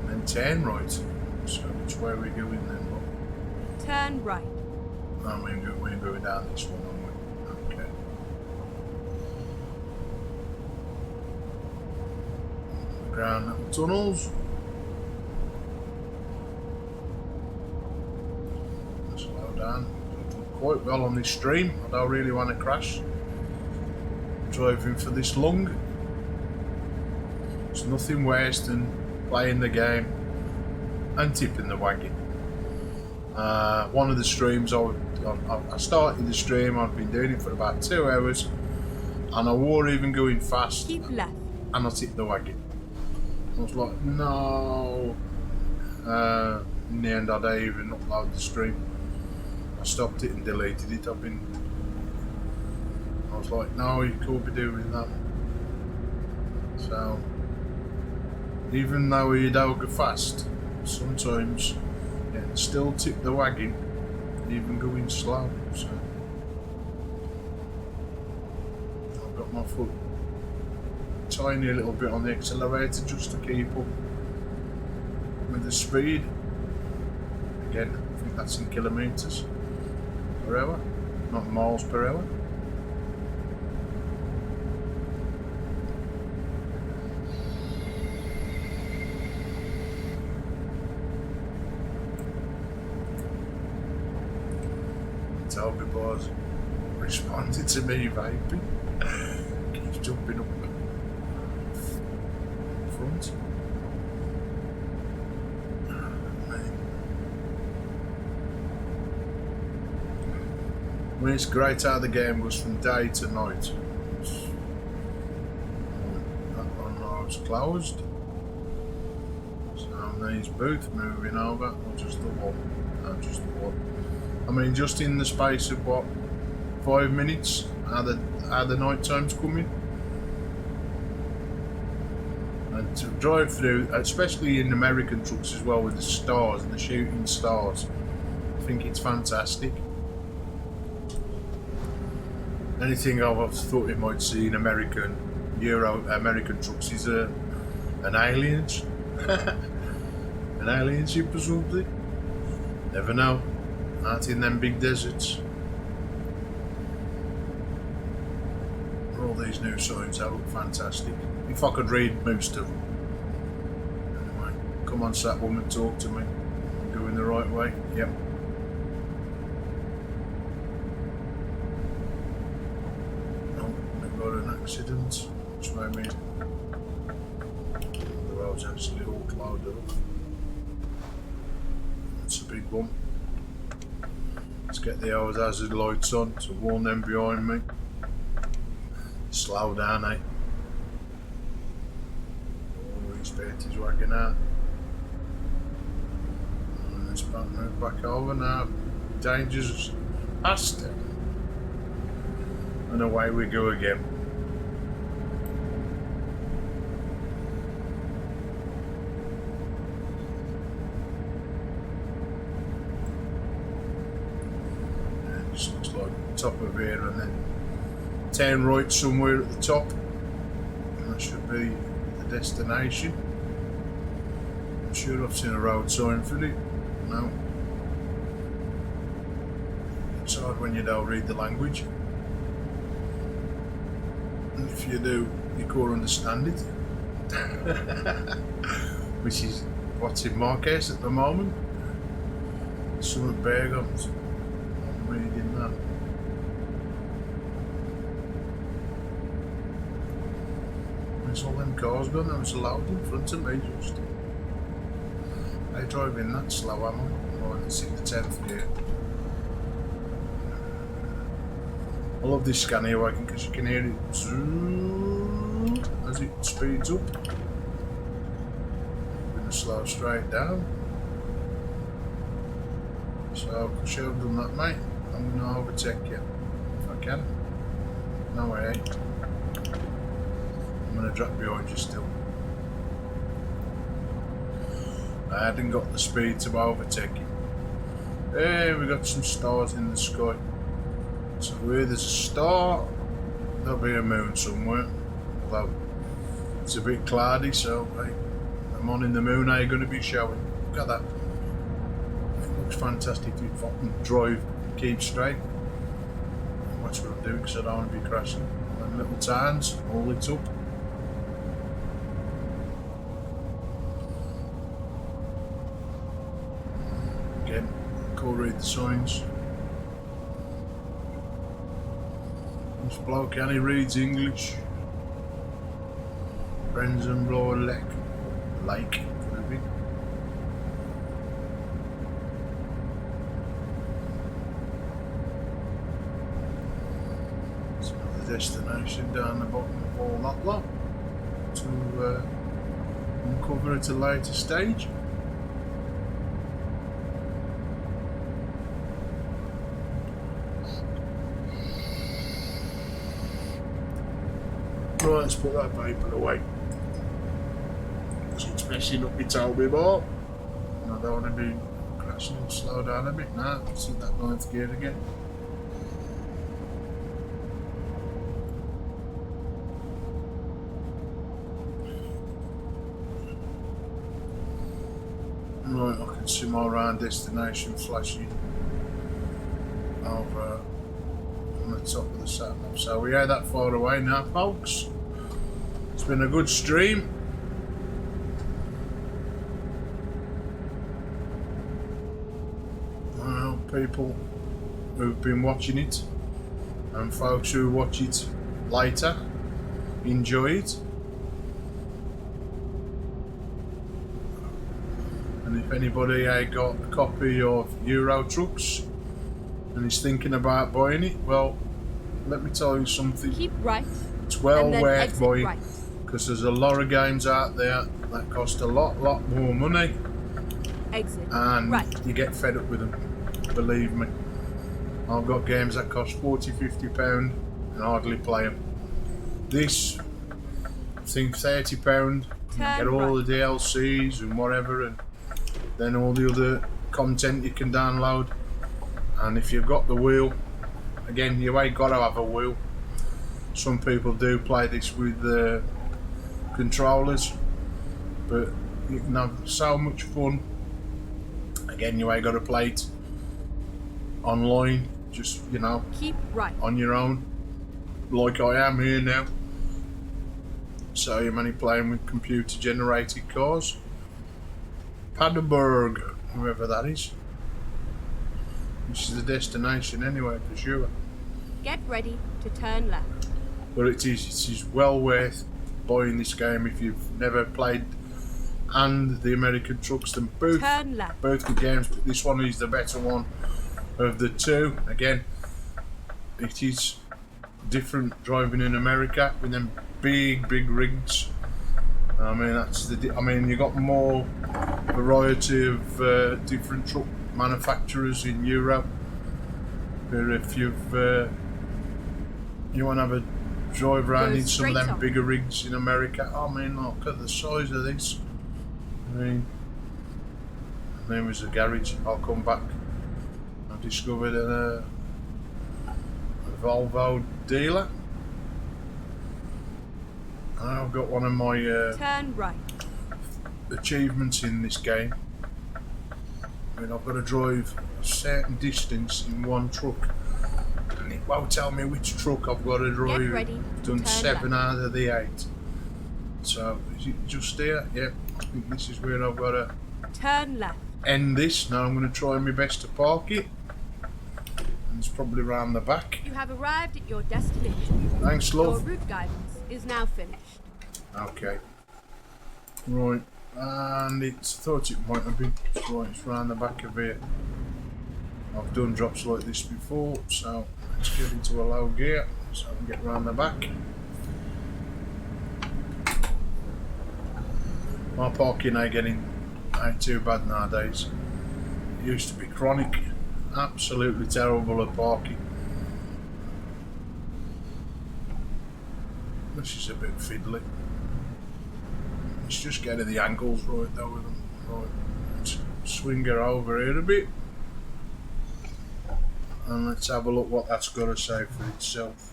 And then turn right. So which way are we going then? Look. Turn right. No, we're going down this one, aren't we? Okay. Ground little tunnels. Slow down. Quite well on this stream. I don't really want to crash driving for this long. There's nothing worse than playing the game and tipping the wagon. One of the streams I started the stream, I've been doing it for about 2 hours and I were even going fast. Keep left. And I tipped the wagon. I was like, no. In the end I didn't even upload the stream. I stopped it and deleted it. I was like, no, you can't be doing that. So, even though you don't go fast, sometimes you can still tip the wagon, even going slow. So, I've got my foot tiny little bit on the accelerator just to keep up with the speed. Again, I think that's in kilometres. per hour, not miles per hour. Toby boys responded to me vaping. Keeps jumping up front. I mean, it's great how the game goes from day to night. That one was closed. So these both moving over, or just the one? No, just the one. I mean, just in the space of what, 5 minutes, how the night time's coming. And to drive through, especially in American trucks as well, with the stars and the shooting stars, I think it's fantastic. Anything I've thought you might see in American trucks is an alien, an alien ship or something. Never know. Out in them big deserts. All these new signs, they look fantastic. If I could read most of them. Anyway, come on, sat woman, talk to me. I'm going the right way. Yep. No, we've got an accident. Which may mean the road's actually all clouded up. That's a big one. Let's get the old hazard lights on to warn them behind me. Slow down, eh? Oh, his Betty's wagging out. And let's move back over now. Dangerous. Past it. And away we go again. Top of here and then turn right somewhere at the top, and that should be the destination. I'm sure I've seen a road sign for it. No, it's hard when you don't read the language, and if you do, you can't understand it. Which is what's in my case at the moment. Some bear guns. I'm reading that. All them cars gone, there was a loud in front of me just. I drive in that slow, am I? Oh, it's in the 10th gear. I love this scanner wagon because you can hear it zoom as it speeds up. I'm going to slow straight down. So I should have done that, mate. I'm going to overtake you if I can. No way, eh? I'm going to drop behind you still. I hadn't got the speed to overtake him. Hey, we got some stars in the sky. So where there's a star, there'll be a moon somewhere. Although it's a bit cloudy, so hey, I'm on in the moon, how you going to be showing? Look at that. It looks fantastic if I can drive and keep straight. Watch what I'm doing because I don't want to be crashing. Them little towns, all lit up. Again, can't read the signs. This bloke only reads English. Brenzenblower Lake. Maybe. So the destination down the bottom of all that lot to uncover at a later stage. Right, let's put that paper away. It's messing up my Toby bar. And I don't want to be crashing and slow down a bit now. It's in that 9th gear again. Right, I can see my round destination flashing over on the top of the sat nav. So we are that far away now, folks. It's been a good stream. Well, people who've been watching it and folks who watch it later, enjoy it. And if anybody got a copy of Euro Trucks and is thinking about buying it, well, let me tell you something. Keep right. It's well and then worth exit buying right. because there's a lot of games out there that cost a lot more money, Exit and right. you get fed up with them. Believe me, I've got games that cost £40–50 and hardly play them. This, I think £30. Get all the DLCs and whatever, and then all the other content you can download. And if you've got the wheel, again, you ain't got to have a wheel. Some people do play this with the controllers, but you can have so much fun. Again, you ain't got to play it online, just, you know, Keep right. on your own, like I am here now. So you're only playing with computer generated cars. Paderborn, whoever that is. This is the destination anyway, for sure. Get ready to turn left. But it is well worth buying this game if you've never played and the American Trucks. Them both Turn left. both good games, but this one is the better one of the two. Again, it is different driving in America with them big rigs. I mean, that's I mean, you got more variety of different truck manufacturers in Europe. But if you've you want to have a drive around in some of them bigger rigs in America, I mean, look at the size of this. I mean, there was a garage. I'll come back. I discovered a Volvo dealer. And I've got one of my turn right. achievements in this game. I mean, I've got to drive a certain distance in one truck, and it won't tell me which truck I've got to drive. Get ready. I've done 7 out of the 8. So is it just here? Yep. I think this is where I've got to turn left. End this. Now I'm going to try my best to park it. And it's probably round the back. You have arrived at your destination. Thanks, love. Your route guidance is now finished. Okay. Right. And I thought it might have been. Right, it's round the back of here. I've done drops like this before, so let's get into a low gear so I can get round the back. My parking ain't too bad nowadays. It used to be chronic, absolutely terrible at parking. This is a bit fiddly. It's just getting the angles right though with them. Right, let's swing her over here a bit. And let's have a look what that's got to say for itself.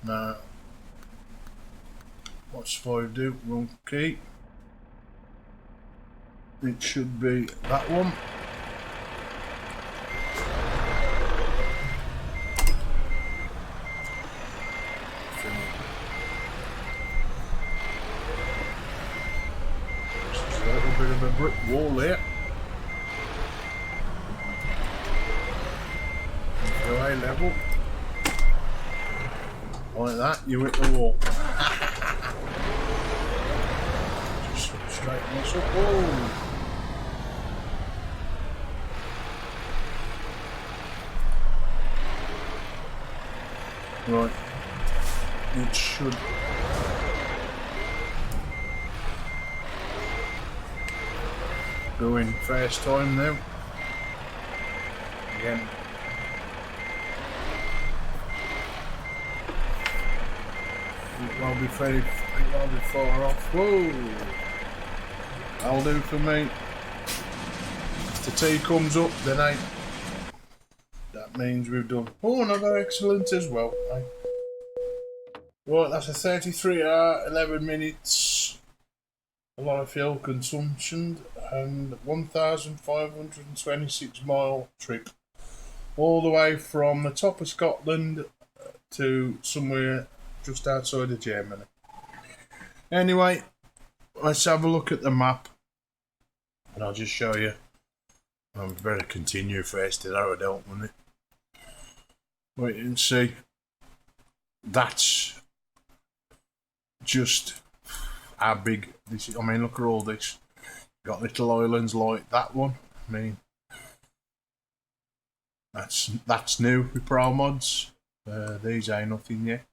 Now, what's 5 do? Wrong key. It should be that one. Just a little bit of a brick wall there. Go A level. Like that, you hit the wall. Just straighten this up. Oh! Right, it should go in first time now. Again. It won't be far off. Whoa! That'll do for me. If the T comes up, then that means we've done. Oh, another excellent as well. Right, that's a 33 hour, 11 minutes. A lot of fuel consumption and 1,526 mile trip. all the way from the top of Scotland to somewhere just outside of Germany. Anyway, let's have a look at the map, and I'll just show you. I'm better continue first, I don't want it. Wait and see. That's just how big this is. I mean, look at all this. Got little islands like that one. I mean, that's new with Promods. These ain't nothing yet.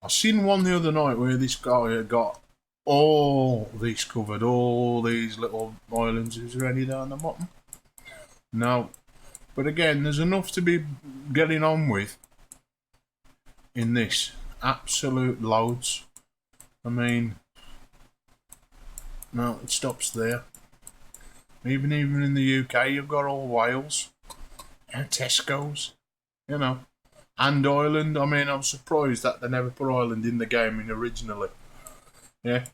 I seen one the other night where this guy had got all these covered, all these little islands. Is there any down the bottom? No. But again, there's enough to be getting on with in this. Absolute loads. I mean, no, it stops there. Even in the UK, you've got all Wales and Tesco's, you know, and Ireland. I mean, I'm surprised that they never put Ireland in the game originally. Yeah,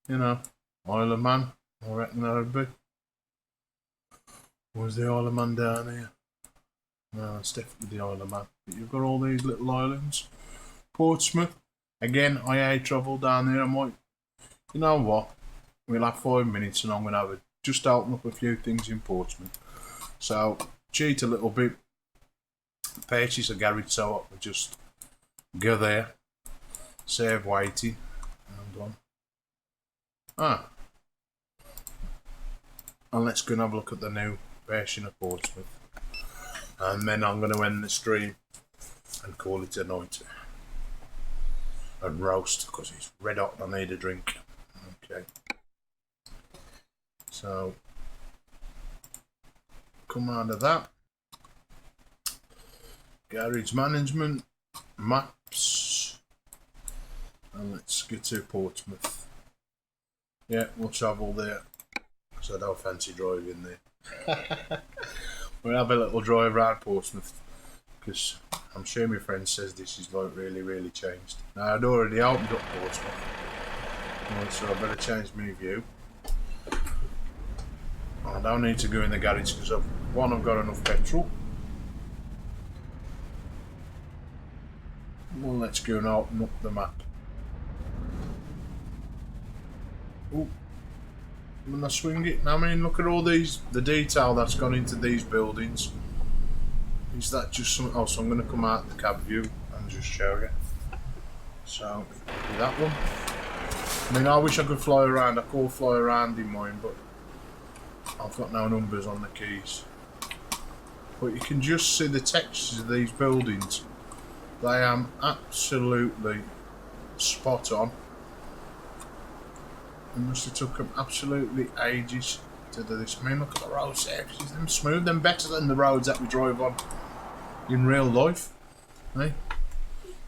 you know, Isle of Man, I reckon that would be. Was the Isle of Man down here? No, it's definitely the Isle of Man. But you've got all these little islands. Portsmouth. Again, I travel down there. I might, you know what? We'll have 5 minutes and I'm going to have just open up a few things in Portsmouth. So, cheat a little bit. Purchase a garage so I can just go there. Save waiting. Hold on. And let's go and have a look at the new version of Portsmouth. And then I'm going to end the stream and call it a night. And roast, because it's red hot and I need a drink. Okay. So, come out of that. Garage management, maps, and let's get to Portsmouth. Yeah, we'll travel there, because I don't fancy driving there. We'll have a little drive around Portsmouth, because I'm sure my friend says this is like really changed. Now, I'd already opened up Portsmouth, so I better change my view. I don't need to go in the garage because I've got enough petrol. Well, let's go and open up the map. Oh, when I swing it, I mean, look at all these, the detail that's gone into these buildings. Is that just some? Oh, so I'm going to come out the cab view and just show you. So, that one. I mean, I wish I could fly around. I could fly around in mine, but I've got no numbers on the keys. But you can just see the textures of these buildings. They am absolutely spot on. It must have took them absolutely ages to do this. I mean, look at the road surfaces, them smooth, them better than the roads that we drive on in real life. Hey?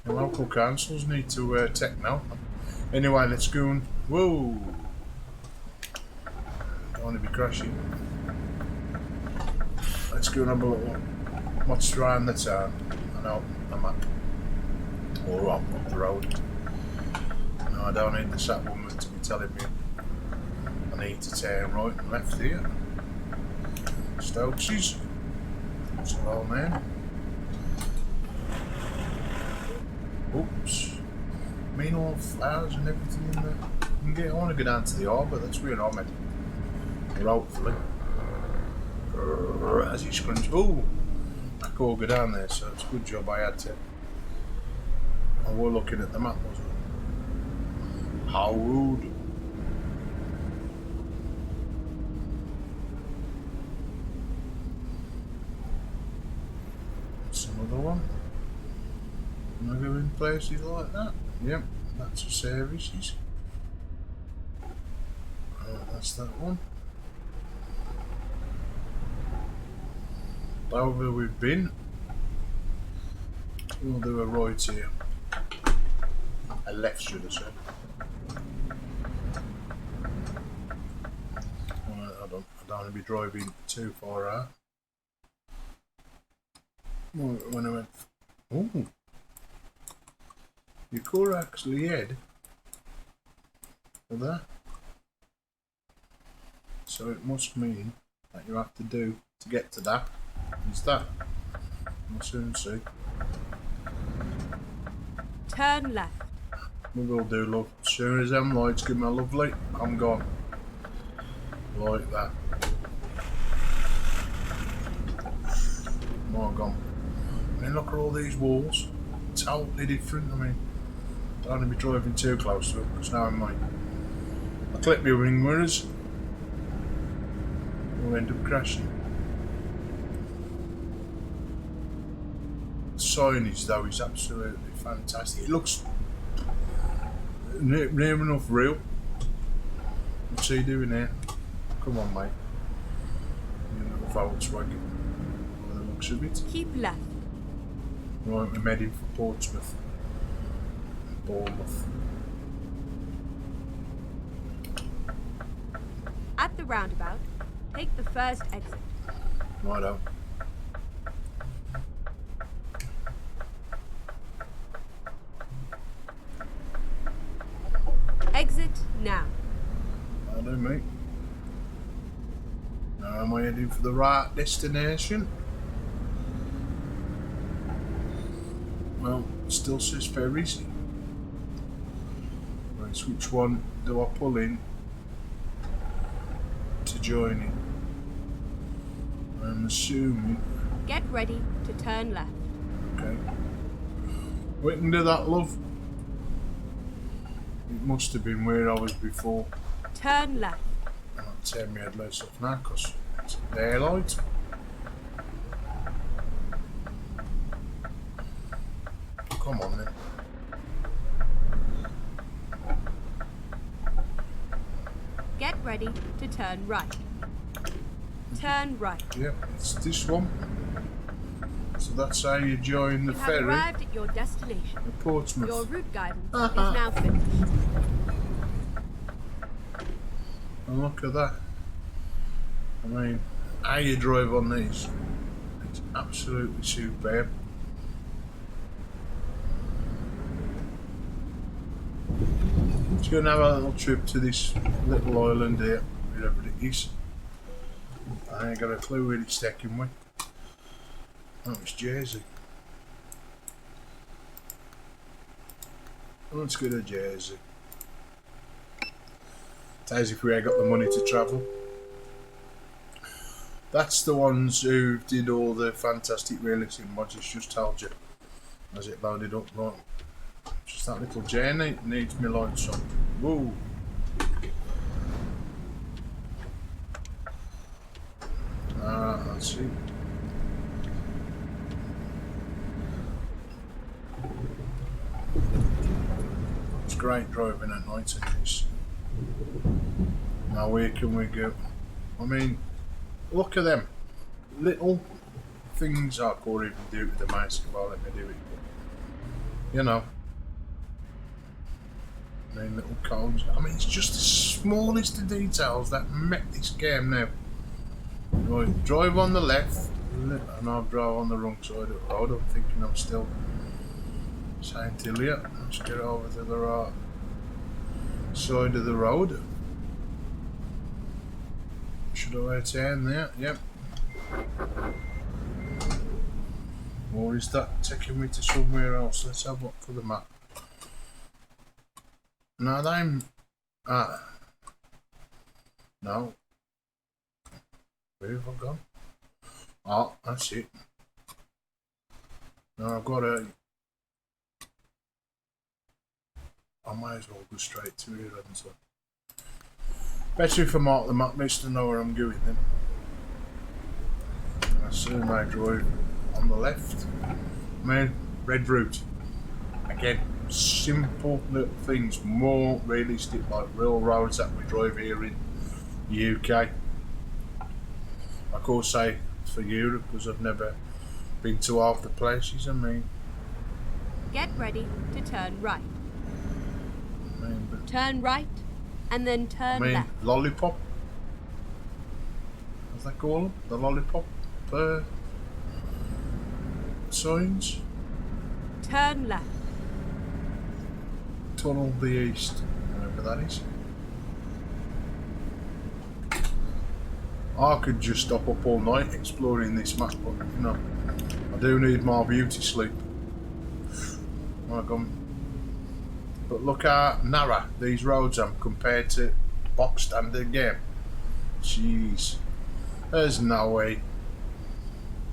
The local councils need to take note. Anyway, let's go and... Whoa! Don't want to be crashing. Let's go and have a little watch around the town and open the map. Or up the road. No, I don't need the sat woman to be telling me I need to turn right and left here. Stokesies. What's the whole name? Oops. Mean all flowers and everything in there. I want to go down to the harbour, that's where I'm heading. Or hopefully. As he scrunches. Oh! I could go down there, so it's a good job I had to. I was looking at the map, wasn't it? How rude. Some other one. Am I going places like that? Yep, that's the services. That's that one. Over we've been. We'll do a right here. A left, should I say. I don't want to be driving too far out. When I went, oh, you could actually head for that. So it must mean that you have to do to get to that is that. We'll soon see. Turn left. We will do, love. As soon as them lights give me a lovely, I'm gone. Like that. Oh, I'm gone. I mean, look at all these walls. Totally different. I mean, don't want to be driving too close to it because now I might. I clip my ring mirrors. We'll end up crashing. The signage though is absolutely fantastic. It looks near enough real. What's he doing here? Come on, mate. You little Volkswagen. By the looks of it. Keep left. Right, we're heading for Portsmouth. Bournemouth. At the roundabout, take the first exit. Righto. Exit now. I do, mate. Now am I heading for the right destination? Well, it still says ferries. Right, so which one do I pull in to join it? I'm assuming. Get ready to turn left. Okay. We can do that, love. It must have been where I was before. Turn left. I'll turn my headlights off now because it's daylight. Come on then. Get ready to turn right. Turn right. Yep, it's this one. So that's how you join the You have ferry arrived at your destination. at Portsmouth. Your route guidance is now finished. And look at that. I mean, how you drive on these, it's absolutely superb. Just going to have a little trip to this little island here, wherever it is. I ain't got a clue where it's taking me. Oh, it's Jersey. Let's go to Jersey. As if we ain't got the money to travel. That's the ones who did all the fantastic realistic mods. It's just told you as it loaded up. Right, just that little journey needs me lights on. Whoa! Let's see. It's great driving at night in this. Now where can we go? I mean, look at them little things. I can't even do it with the mouse. Well, let me do it. You know, I mean, little cones. I mean, it's just the smallest of details that make this game now. Right, drive on the left, and I'll drive on the wrong side of the road. I'm thinking I'm still St. Helier. Let's get over to the right side of the road. Should I turn there? Yep. Or is that taking me to somewhere else? Let's have a look for the map. Now I'm no. Where have I gone? Oh, that's it. Now I've got a. I might as well go straight to here, haven't I? Better if I mark the map list to know where I'm going then. I assume I drive on the left. I mean, red route. Again, simple little things, more realistic, like real roads that we drive here in the UK. I could say for Europe because I've never been to half the places. I mean, Get ready to turn right. but Turn right, and then turn left. lollipop. What's that called? The lollipop signs. Turn left. Tunnel the East, whatever that is. I could just stop up all night exploring this map, but you know, I do need more beauty sleep. My gum. But look how narrow these roads are compared to box standard game. Jeez. There's no way.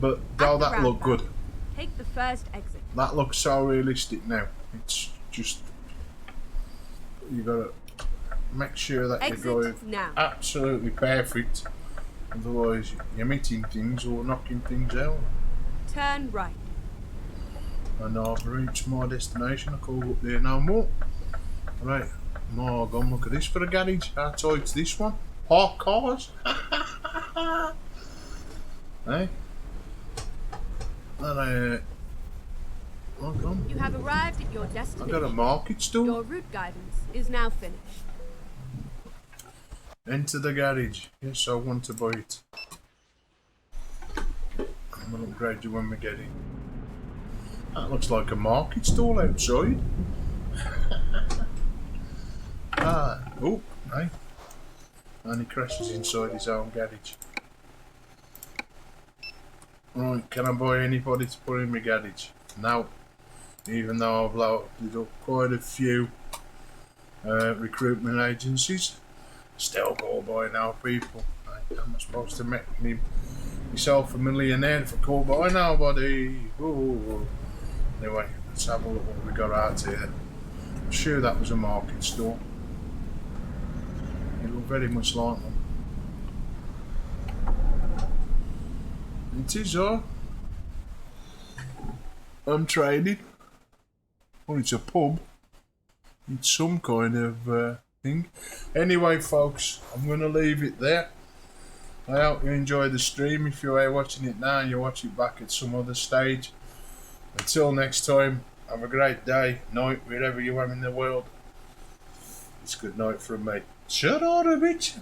But though that looked good. Take the first exit. That looks so realistic now. It's just, you gotta make sure that Exit you're going now. absolutely perfect. Otherwise you're meeting things or knocking things out. Turn right. And I've reached my destination. I can't go up there no more. Right, more gone. Look at this for a garage. How tight's this one? Park cars. Hey. And You have arrived at your I destination. got a market stall. Your route guidance is now finished. Enter the garage. Yes, I want to buy it. I'm gonna upgrade you when we get in. That looks like a market stall outside. Oh, hey. And he crashes inside his own garage. Right, can I buy anybody to put in my garage? No. Even though I've loaded up quite a few recruitment agencies, still go by now, people. How am I supposed to make myself a millionaire if I call by nobody? Ooh. Anyway, let's have a look what we got out here. I'm sure that was a market store. It looked very much like one. It is, I'm trading. Well, it's a pub. It's some kind of thing. Anyway, folks, I'm going to leave it there. I hope you enjoyed the stream. If you're watching it now, you watch it back at some other stage. Until next time, have a great day, night, wherever you are in the world. It's good night from me. Shut up, bitch.